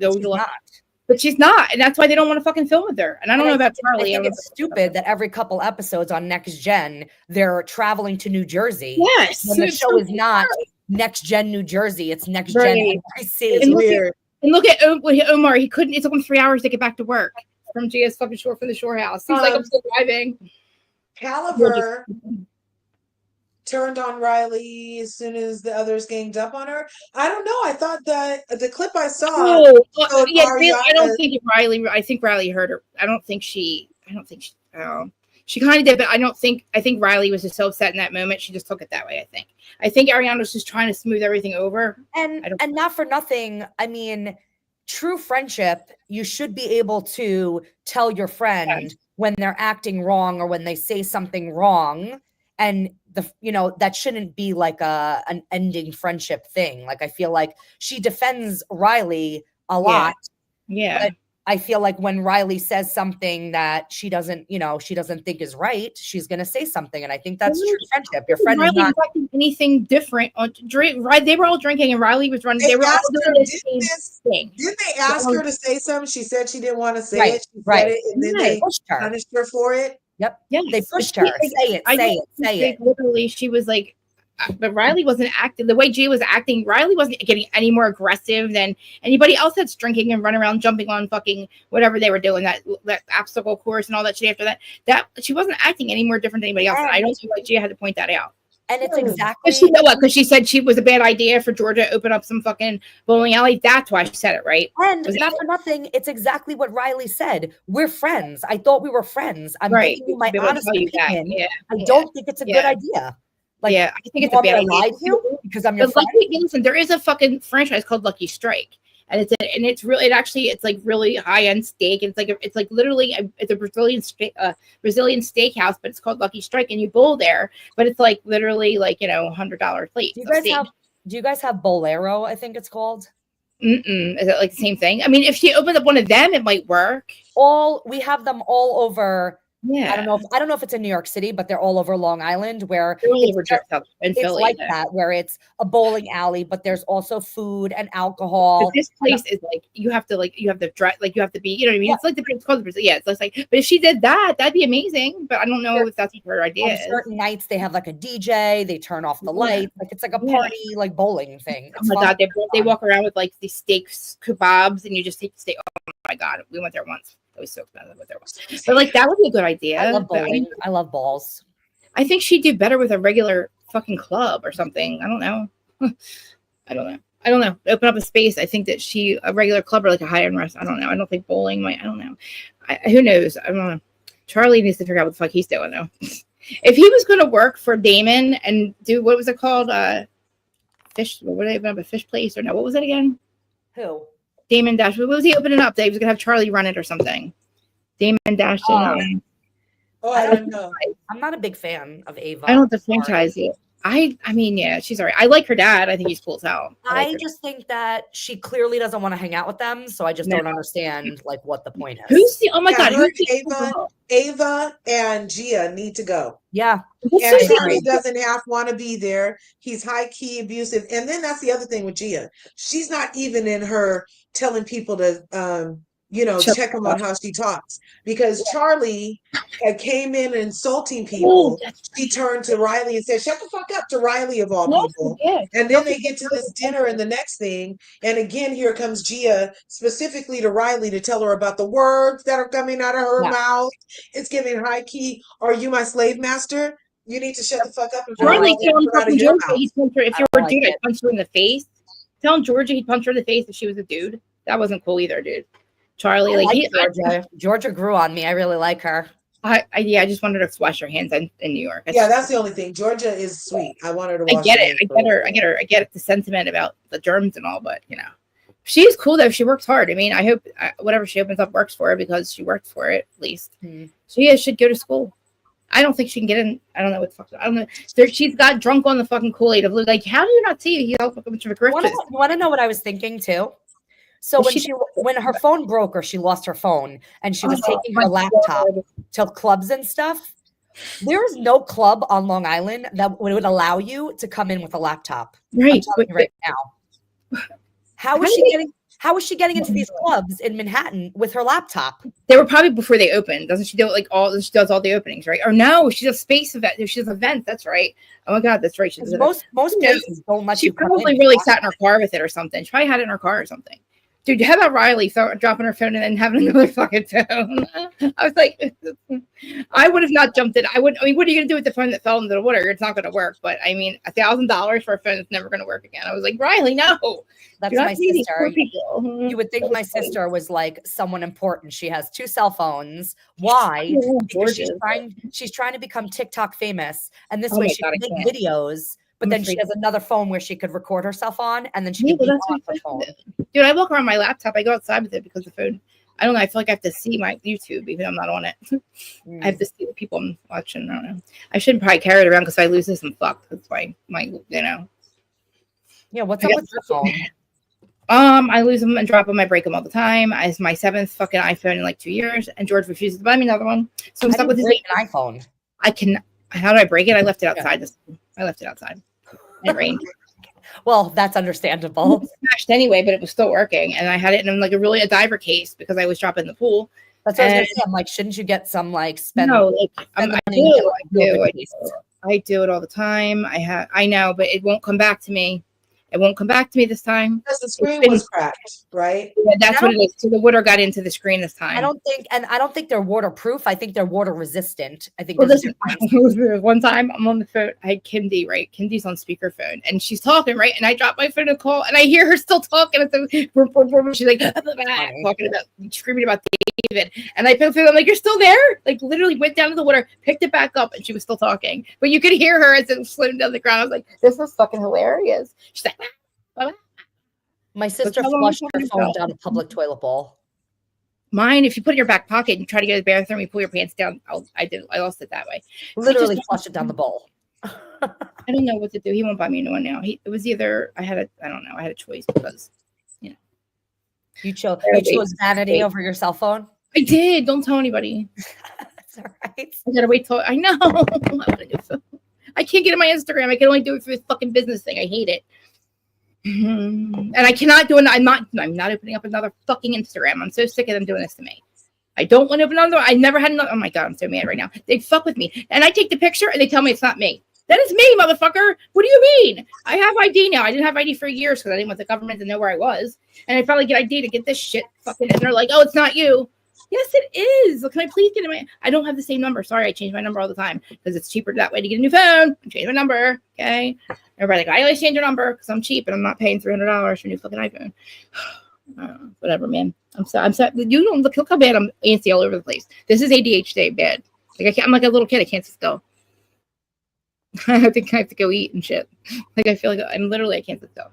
But she's not. And that's why they don't want to fucking film with her. And I don't know about Charlie. I think it's stupid that every couple episodes on Next Gen, they're traveling to New Jersey. Yes. When the show is not Next Gen New Jersey. It's Next Gen NYC. It's weird. And look at Omar. He couldn't. It took him 3 hours to get back to work from Gia's fucking shore from the shore house. He's like, I'm still driving. Caliber turned on Riley as soon as the others ganged up on her. I don't know. I thought that the clip I saw. I don't think Riley. I think Riley hurt her. I don't think she. She kind of did, but I think Riley was just so upset in that moment. She just took it that way. I think Ariana was just trying to smooth everything over. And not for nothing. I mean, true friendship, you should be able to tell your friend when they're acting wrong or when they say something wrong. And that shouldn't be like an ending friendship thing. Like, I feel like she defends Riley a lot. Yeah. But I feel like when Riley says something that she doesn't think is right, she's going to say something. And I think that's true friendship. Your friend is not anything different. They were all drinking and Riley was running. They were all doing the same thing. Didn't they ask her to say something? She said she didn't want to say it. She said it, and then they punished her for it. Yep. Yeah. They pushed her. Say it. Literally, she was like, but Riley wasn't acting the way Gia was acting. Riley wasn't getting any more aggressive than anybody else that's drinking and running around jumping on fucking whatever they were doing, that obstacle course and all that shit after that she wasn't acting any more different than anybody else. And I don't think like Gia had to point that out. And it's exactly because she said she was a bad idea for Georgia to open up some fucking bowling alley. That's why she said it, right? And not for nothing, it's exactly what Riley said. We're friends. I thought we were friends. I'm giving you my honest opinion. I don't think it's a good idea. Like, I think it's a bad idea because I'm your friend. Listen, there is a fucking franchise called Lucky Strike, and it's like really high end steak. And it's like literally it's a Brazilian steakhouse, but it's called Lucky Strike, and you bowl there. But it's like literally like $100 plate. Do you guys have Bolero? I think it's called. Is it like the same thing? I mean, if she opened up one of them, it might work. We have them all over. Yeah, I don't know if it's in New York City, but they're all over Long Island, where it's Philly, like that, where it's a bowling alley, but there's also food and alcohol. But this place is like you have to drive, like you have to be, you know what I mean? Yeah. It's called the it's like. But if she did that, that'd be amazing. But I don't know if that's what her idea is. Certain nights they have like a DJ, they turn off the lights, like it's like a party, like bowling thing. It's God, they walk around with like these steaks, kebabs, and you just take the steak. Oh my God, we went there once. It was so expensive, but there was. But like that would be a good idea. I love bowling. I love balls. I think she'd do better with a regular fucking club or something. I don't know. I don't know. Open up a space. I think that a regular club or like a high-end restaurant. I don't know. I don't think bowling might. I don't know. Who knows? I don't know. Charlie needs to figure out what the fuck he's doing though. If he was going to work for Damon and do what was it called? Fish. What would they open up a fish place or no? What was it again? Who? Damon Dash. What was he opening up? He was gonna have Charlie run it or something. Damon Dash. I don't know. I'm not a big fan of Ava. I don't have to franchise it. I mean, yeah, she's all right. I like her dad. I think he's cool as hell. I just think that she clearly doesn't want to hang out with them, so I just don't understand like what the point is. Who's the? Oh my God! Ava and Gia need to go. Yeah, and Charlie doesn't want to be there. He's high key abusive, and then that's the other thing with Gia. She's not even in her telling people to check him on how she talks, because Charlie came in insulting people. She turned to Riley and said, "Shut the fuck up," to Riley of all people. And then they get to this dinner and the next thing, and again here comes Gia specifically to Riley to tell her about the words that are coming out of her mouth. It's giving high key. Are you my slave master? You need to shut the fuck up. And Riley telling Georgia he'd punch her if you were a dude. I'd punch you in the face. Telling Georgia he'd punch her in the face if she was a dude. That wasn't cool either, dude. Charlie, Georgia grew on me. I really like her. I just wanted her to wash her hands in New York. That's the only thing. Georgia is sweet. I want her to wash I get it. I get it. The sentiment about the germs and all, but She's cool though. She works hard. I mean, I hope whatever she opens up works for her because she worked for it at least. She should go to school. I don't think she can get in. I don't know what the fuck. I don't know. She's got drunk on the fucking Kool-Aid of like, how do you not see? He's all fucking bunch of aggressive. You want to know what I was thinking too? So when her phone broke or she lost her phone and she was taking her laptop to clubs and stuff, there is no club on Long Island that would allow you to come in with a laptop. Right, right now. How is she getting into these clubs in Manhattan with her laptop? They were probably before they opened. Doesn't she do it like she does all the openings, right? Or no, she's a space event. She's an event. That's right. Oh my God, that's right. Most places don't let you. She probably really sat in her car with it or something. She probably had it in her car or something. Dude, how about Riley dropping her phone and then having another fucking phone? I was like, I would have not jumped in. I mean, what are you going to do with the phone that fell into the water? It's not going to work. But I mean, $1,000 for a phone that's never going to work again. I was like, Riley, no. That's my sister. You would think my sister was like someone important. She has 2 cell phones. Why? Because she's trying to become TikTok famous. And this way she can make videos. But then she has another phone where she could record herself on, and then she can be on her phone. Dude, I walk around my laptop. I go outside with it because the phone. I don't know. I feel like I have to see my YouTube even though I'm not on it. I have to see the people I'm watching. I don't know. I shouldn't probably carry it around because if I lose this, I'm fucked. That's why Yeah, what's up with your phone? I lose them and drop them. I break them all the time. It's my 7th fucking iPhone in like 2 years, and George refuses to buy me another one. So I'm stuck with his iPhone. How did I break it? I left it outside. I left it outside. It rained. Well, that's understandable. It smashed anyway, but it was still working, and I had it in like a diver case because I was dropping in the pool. That's what I was gonna say. I'm like, shouldn't you get some like spend? No, like I do it all the time. I know, but it won't come back to me. It won't come back to me this time. Because the screen was cracked, right? Yeah, that's what it is. So the water got into the screen this time. I don't think they're waterproof. I think they're water resistant. I think one time I'm on the phone. I had Kindy, right? Kindy's on speakerphone and she's talking, right? And I drop my phone to call and I hear her still talking. She's like talking about screaming about David. And I picked her, I'm like, you're still there? Like literally went down to the water, picked it back up, and she was still talking. But you could hear her as it was floating down the ground. I was like, this is fucking hilarious. She's like, my sister flushed her phone down a public toilet bowl. Mine, if you put it in your back pocket and you try to go to the bathroom, you pull your pants down. I lost it that way. Literally flushed it down the bowl. I don't know what to do. He won't buy me a new one now. It was either I don't know. I had a choice because you chose vanity over your cell phone. I did. Don't tell anybody. That's all right. I gotta wait till I know. I can't get in my Instagram. I can only do it for this fucking business thing. I hate it. And I cannot do it. I'm not opening up another fucking Instagram. I'm so sick of them doing this to me. I don't want to open another. I never had another. Oh my God, I'm so mad right now. They fuck with me. And I take the picture and they tell me it's not me. That is me, motherfucker. What do you mean? I have ID now. I didn't have ID for years because I didn't want the government to know where I was. And I finally get ID to get this shit fucking. And they're like, oh, it's not you. Yes, it is. Can I please get in I don't have the same number. Sorry, I change my number all the time because it's cheaper that way to get a new phone. I change my number. Okay. Everybody like, I always change your number because I'm cheap and I'm not paying $300 for a new fucking iPhone. Whatever, man. I'm sorry. You don't look how bad I'm antsy all over the place. This is ADHD bad. Like I'm like a little kid. I can't sit still. I think I have to go eat and shit. Like I feel like I can't sit still.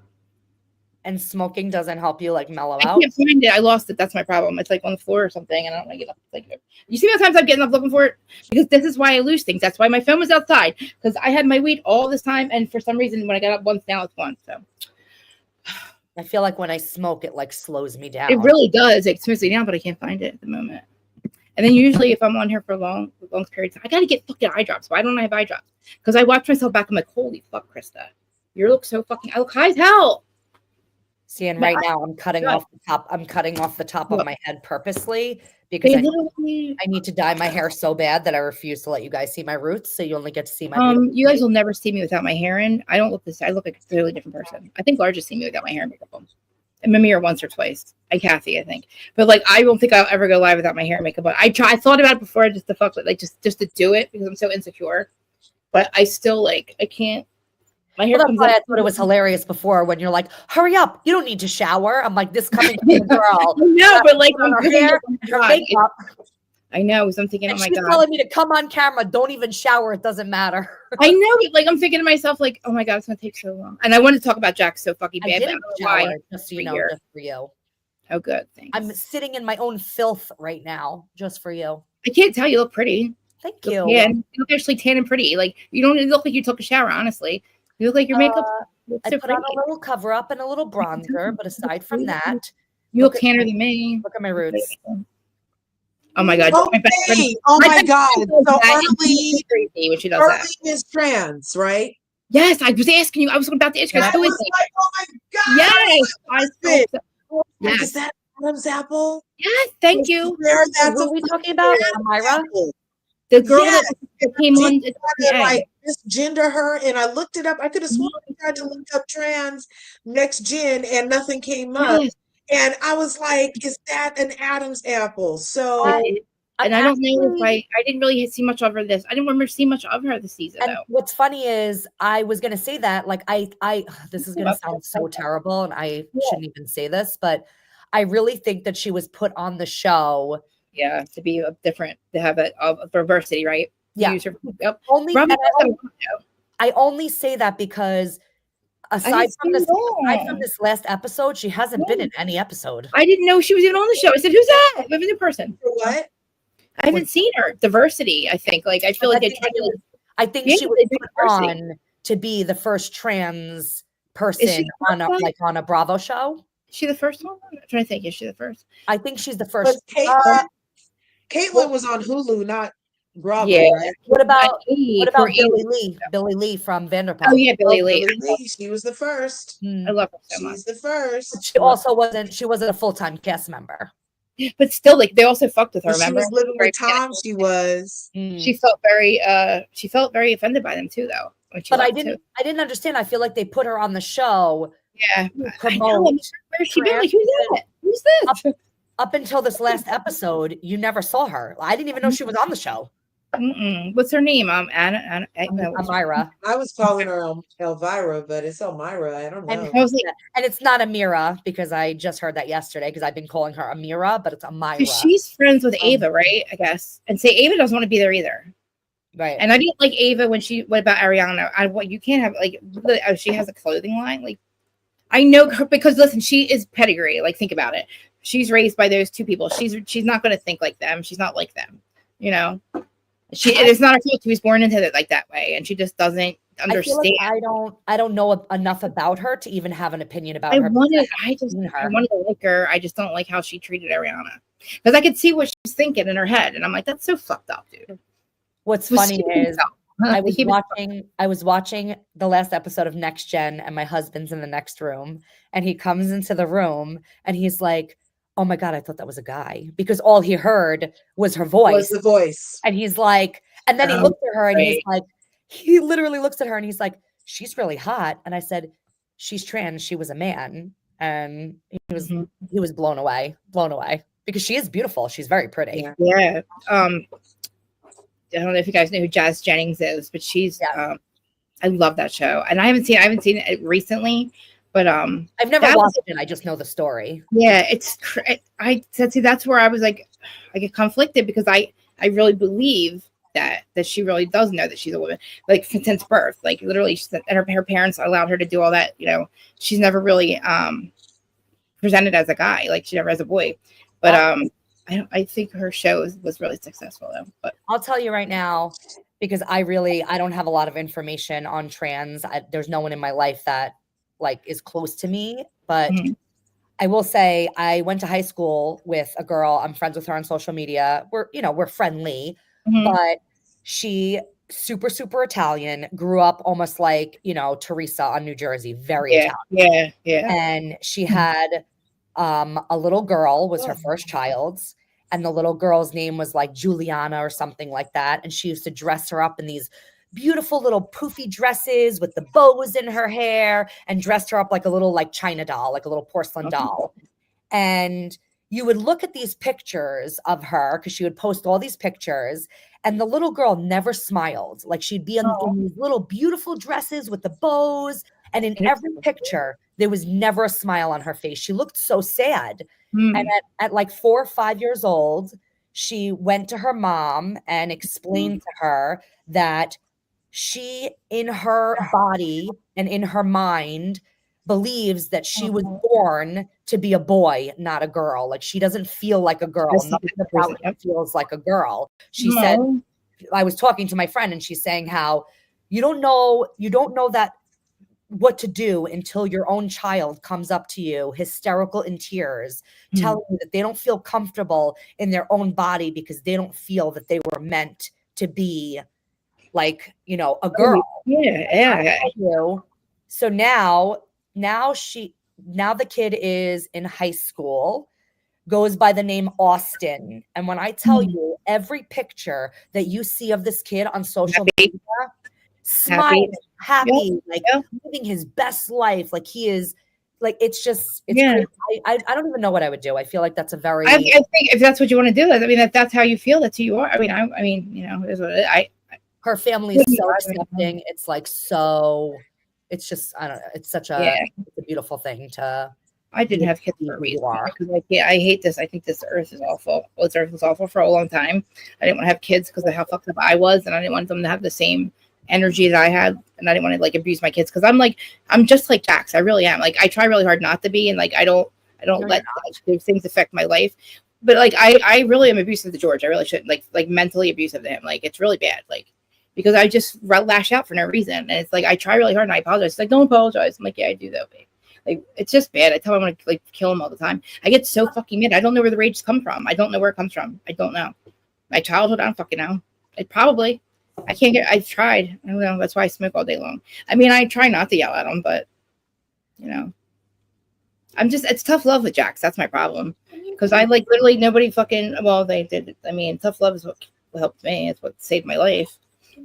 And smoking doesn't help you like mellow out. I can't find it. I lost it. That's my problem. It's like on the floor or something, and I don't want to get up. Like, you see how times I'm getting up looking for it because this is why I lose things. That's why my phone was outside because I had my weed all this time, and for some reason when I got up once, now it's gone. So I feel like when I smoke, it like slows me down. It really does. It slows me down, but I can't find it at the moment. And then usually if I'm on here for long periods, I got to get fucking eye drops. Why don't I have eye drops? Because I watch myself back. I'm like, holy fuck, Krista, you look so fucking. I look high as hell. See, and right now I'm cutting off the top. I'm cutting off the top of my head purposely because I need to dye my hair so bad that I refuse to let you guys see my roots. So you only get to see my. You guys will never see me without my hair in. I don't look this. I look like a totally different person. I think Large has seen me without my hair and makeup on. In the mirror once or twice. And Kathy, I think. But like, I don't think I'll ever go live without my hair and makeup on. I thought about it before just to fuck with, like, just to do it because I'm so insecure. But I still like, I can't. My hair comes out. I thought it was hilarious before when you're like, hurry up, you don't need to shower. I'm like, this coming from the girl. No, but like her hair and her makeup. I know. So I'm thinking, And oh my she's God. telling me to come on camera. Don't even shower. It doesn't matter. I know. Like, I'm thinking to myself, like, oh my God, it's going to take so long. And I want to talk about Jack so fucking I bad. didn't But I don't know shower, why. just so you know, Year. just for you. Oh, good. Thanks. I'm sitting in my own filth right now, just for you. I can't tell. You look pretty. Thank You you. look you look actually tan and pretty. Like, you don't look like you took a shower, honestly. You look like your makeup. I So put on pretty. a little cover up and a little bronzer, but aside from that, You look at tanner my- than me. Look at my roots. Oh my God. My best friend, Okay. Oh my God. So crazy when she does Early that. is trans, right? Yes, I was asking you. I was about to ask you. I Who was is it? like, oh my God. Yes, I Wait. thought so. Is Yes, that Adam's apple? yes. Thank you. There, that's Who are we talking about? Amira? apple. The girl Yes. that came on. Did try to like misgender her, and I looked it up. I could have sworn I tried to look up trans next gen, and nothing came up. Yes. And I was like, "Is that an Adam's apple?" So And I don't know if I didn't really see much of her this. I didn't remember seeing much of her this season And though. what's funny is I was gonna say that, like I this is gonna sound so terrible, and I shouldn't even say this, but I really think that she was put on the show. Yeah, to be a different, to have a diversity, right? Yeah. Use her, yep. Only, Robin and does I only say that because aside from this last episode, she hasn't been in any episode. I didn't know she was even on the show. I said, "Who's that? We have a new person." for what? I haven't seen her. Diversity, I think. Like, I feel like they tried to. I think Yeah, she was they did put diversity. on to be the first trans person the on a first one? on a Bravo show. Is she the first one? I'm trying to think. Is she the first? I think she's the But first. Caitlyn was on Hulu, not Bravo, Yeah. right? What about Poor Billy Eve. Lee? Billy Lee from Vanderpump. Oh yeah, Billy Lee. Billy Lee, she was the first. Hmm. I love her so much. She's the first. She also wasn't. She wasn't a full-time cast member. But still, like, they also fucked with her. When she Remember? was living Very with Tom, she was. She felt very offended by them too, though. When she But I left, didn't. too. I didn't understand. I feel like they put her on the show. Yeah, I know. Promote Where's she been? Like, who's that? Who's this? Up until this last episode, you never saw her. I didn't even know she was on the show. What's her name? Anna. No, Amira. I was calling her Elvira, but it's Elmira. I don't know. I was like, And it's not Amira because I just heard that yesterday because I've been calling her Amira, but it's Amira. 'cause she's friends with Ava, right? I guess. And say Ava doesn't want to be there either. Right. And I didn't like Ava when she. What about Ariana? You can't have like. She has a clothing line. Like, I know her because listen, she is pedigree. Like, think about it. She's raised by those two people. She's not going to think like them. She's not like them. You know. It is not her fault. She was born into it like that way, and she just doesn't understand. I don't know enough about her to even have an opinion about her. I wanted to like her. I just don't like how she treated Ariana because I could see what she's thinking in her head, and I'm like, that's so fucked up, dude. What's funny is I was watching the last episode of Next Gen, and my husband's in the next room, and he comes into the room, and he's like, "Oh my God, I thought that was a guy," because all he heard was her voice. Was the voice. And he's like, and then he looked at her and he's like, he literally looks at her and he's like, "She's really hot." And I said, "She's trans. She was a man." And he was blown away because she is beautiful. She's very pretty. Yeah. I don't know if you guys know who Jazz Jennings is, but she's, I love that show. And I haven't seen it recently, but, I've never watched it. I just know the story. Yeah. I said, see, that's where I was like, I get conflicted because I really believe that she really does know that she's a woman, like since birth, like literally her parents allowed her to do all that. You know, she's never really, presented as a guy, like she never as a boy, but, I think her show was really successful though. But I'll tell you right now, because I don't have a lot of information on trans. There's no one in my life that like is close to me, but I will say I went to high school with a girl. I'm friends with her on social media. We're friendly, but she super, super Italian, grew up almost like, Teresa on New Jersey, very Italian. Yeah. And she had a little girl, was her first child's, and the little girl's name was like Juliana or something like that. And she used to dress her up in these beautiful little poofy dresses with the bows in her hair and dressed her up like a little like China doll, like a little porcelain doll. And you would look at these pictures of her because she would post all these pictures, and the little girl never smiled. Like she'd be in these little beautiful dresses with the bows, and in every picture there was never a smile on her face. She looked so sad. And at like 4 or 5 years old, she went to her mom and explained to her that she, in her body and in her mind, believes that she was born to be a boy, not a girl. Like, she doesn't feel like a girl. Nothing about her feels like a girl. She said, I was talking to my friend and she's saying how you don't know that what to do until your own child comes up to you, hysterical in tears, telling you that they don't feel comfortable in their own body because they don't feel that they were meant to be like, you know, a girl. Yeah. So now the kid is in high school, goes by the name Austin. And when I tell you, every picture that you see of this kid on social media, smiling, happy, living his best life, like he is, like it's crazy. I don't even know what I would do. I feel like that's a very. I think if that's what you want to do, I mean, that's how you feel. That's who you are. I mean, you know, is what her family is so accepting. It's like so. It's just, I don't know. It's such a beautiful thing to. I didn't have kids for a reason. Like, I hate this. I think this earth is awful. This earth was awful for a long time. I didn't want to have kids because of how fucked up I was, and I didn't want them to have the same energy that I had, and I didn't want to like abuse my kids because I'm just like Jax. I really am. Like, I try really hard not to be, and like I don't let those things affect my life. But like I really am abusive to George. I really shouldn't, like mentally abusive to him. Like, it's really bad. Like, because I just lash out for no reason, and it's like I try really hard and I apologize. It's like, don't apologize. I'm like, yeah, I do though, babe. Like, it's just bad. I tell him I want to like kill him all the time. I get so fucking mad. I don't know where the rage come from. I don't know where it comes from. I don't know. My childhood, I don't fucking know. I've tried. I don't know. That's why I smoke all day long. I mean, I try not to yell at him, but you know, it's tough love with Jax. That's my problem. Because I like literally nobody fucking, well, they did. I mean, tough love is what helped me. It's what saved my life.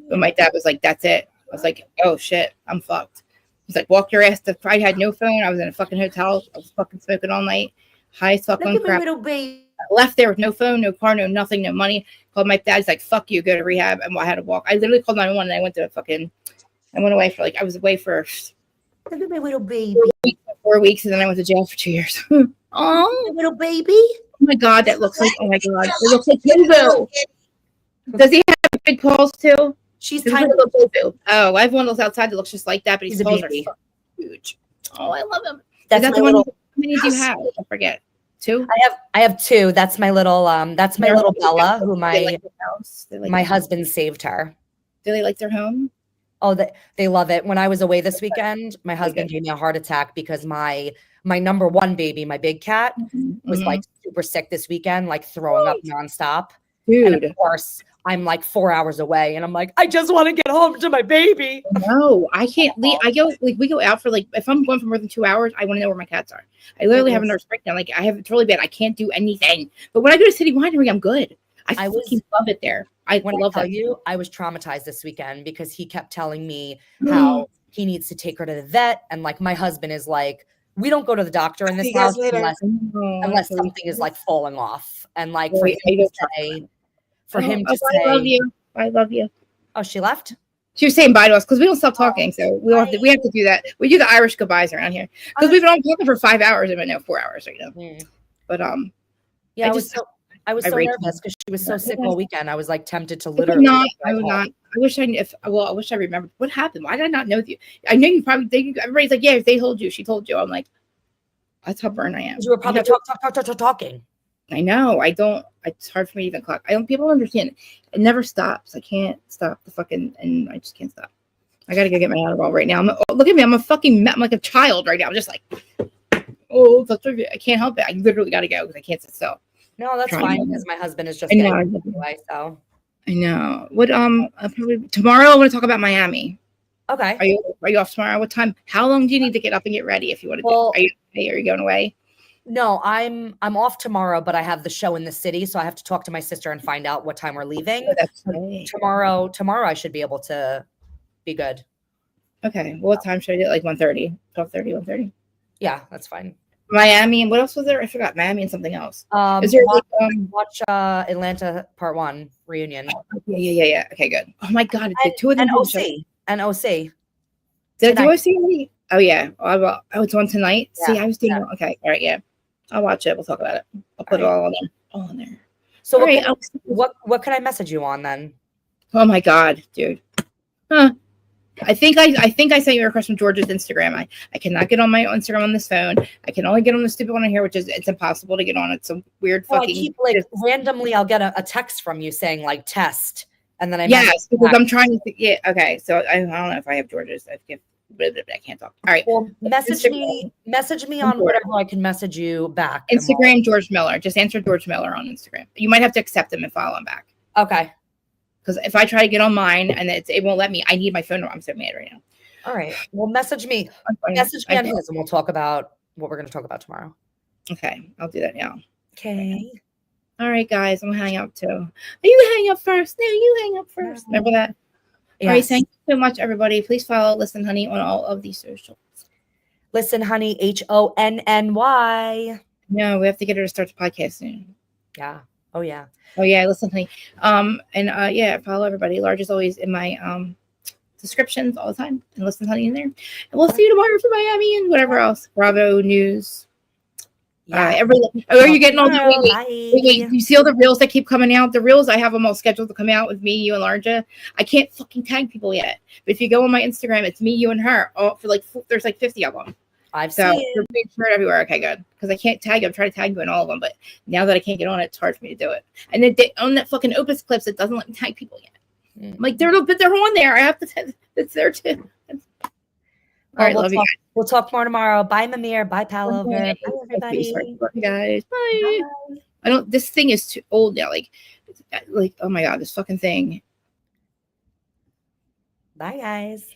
But my dad was like, that's it. I was like, oh shit, I'm fucked. He's like, walk your ass to, I had no phone. I was in a fucking hotel. I was fucking smoking all night. High as fuck on crap. Left there with no phone, no car, no nothing, no money. Called my dad. He's like, fuck you, go to rehab. And I had to walk. I literally called 911 and I went to I went away for I was away for look at my little baby. 4 weeks, and then I went to jail for 2 years. Oh, little baby. Oh my God, that looks like, oh my God. It looks like Kinzo. Does he have big paws too? She's tiny. Oh, I have one of those outside that looks just like that, but his paws are huge. Oh, I love him. That's my little. How many do you have? I forget. 2? I have 2. That's my little Bella, who my husband saved her. Do they like their home? Oh, they love it. When I was away this weekend, my husband gave me a heart attack because my number 1 baby, my big cat, was like super sick this weekend, like throwing up nonstop. Dude. And of course, I'm like 4 hours away, and I'm like, I just want to get home to my baby. No, I can't leave. We go out for if I'm going for more than 2 hours, I want to know where my cats are. I literally have a nervous breakdown. Like, it's really bad. I can't do anything. But when I go to City Winery, I'm good. I fucking love it there. I was traumatized this weekend because he kept telling me how he needs to take her to the vet, and like my husband is like, we don't go to the doctor in this house unless something is like falling off, and like for him to say, I love you. Oh, she left? She was saying bye to us because we don't stop talking. So we have to do that. We do the Irish goodbyes around here because we've been on talking for 5 hours. I mean, no, 4 hours right now. But yeah, I was so nervous because she was so sick all weekend. I was like tempted to literally. I would not. I wish I remembered what happened. Why did I not know you? I know you probably think everybody's like, yeah, they told you. She told you. I'm like, that's how burned I am. You were probably talking. I know. I don't. It's hard for me to even clock. People don't understand. It never stops. I can't stop and I just can't stop. I gotta go get my Adderall right now. Look at me. I'm like a child right now. I'm just like, oh, I can't help it. I literally gotta go because I can't sit still. No, that's fine because my husband is just getting away. So I know. What probably tomorrow I want to talk about Miami. Okay. Are you off tomorrow? What time? How long do you need to get up and get ready if you want to do? Are you going away? No, I'm off tomorrow, but I have the show in the city, so I have to talk to my sister and find out what time we're leaving. Oh, that's right. Tomorrow I should be able to be good. Okay. Well, what time should I do it? Like 1:30, 12:30, 1:30? Yeah, that's fine. Miami, and what else was there? I forgot. Miami and something else. Is there watch Atlanta Part 1 reunion? Yeah. Okay, good. Oh my God, it's the 2 of them. And OC. Did you see? Oh yeah. Oh, it's on tonight. Yeah, see, I was doing okay. All right, yeah. I'll watch it. We'll talk about it. I'll put it all in there. So All right, what can I message you on then? oh my God, dude. Huh. I think I sent you a request from George's Instagram. I cannot get on my Instagram on this phone. I can only get on the stupid one on here, which is it's impossible to get on. It's some weird fucking. I keep randomly. I'll get a text from you saying like test, and then I yes, because I'm trying to. Yeah, okay. So I don't know if I have George's. I can't talk. All right. Well, message me on whatever I can message you back. Instagram George Miller. Just answer George Miller on Instagram. You might have to accept him and follow him back. Okay. Because if I try to get on mine and it won't let me, I need my phone number. I'm so mad right now. All right. Well, message me. Message me on his, and we'll talk about what we're going to talk about tomorrow. Okay, I'll do that now. Okay. All right, guys, I'm hanging up too. You hang up first. No, you hang up first. Remember that? Yes. All right, thank you so much, everybody. Please follow Listen Honey on all of these socials. Listen Honey, HONNY. No, we have to get her to start the podcast soon. Yeah. Oh yeah. Oh yeah, Listen Honey. Yeah, follow everybody. Large is always in my descriptions all the time, and Listen Honey in there. And we'll see you tomorrow for Miami and whatever else. Bravo News. Yeah. Are you getting on the wait, you see all the reels that keep coming out? The reels, I have them all scheduled to come out with me, you, and Larja. I can't fucking tag people yet. But if you go on my Instagram, it's me, you, and her. All for there's 50 of them. I've seen you're being shared everywhere. Okay, good. Because I can't tag you. I'm trying to tag you in all of them, but now that I can't get on it, it's hard for me to do it. And then on that fucking Opus Clips, it doesn't let me tag people yet. Like they're on there. I have to. It's there too. All right, love you guys. We'll talk more tomorrow. Bye, Mamir. Bye, Palover. Bye, everybody. Love you guys. Bye. I don't. This thing is too old now. Like, oh my God, this fucking thing. Bye, guys.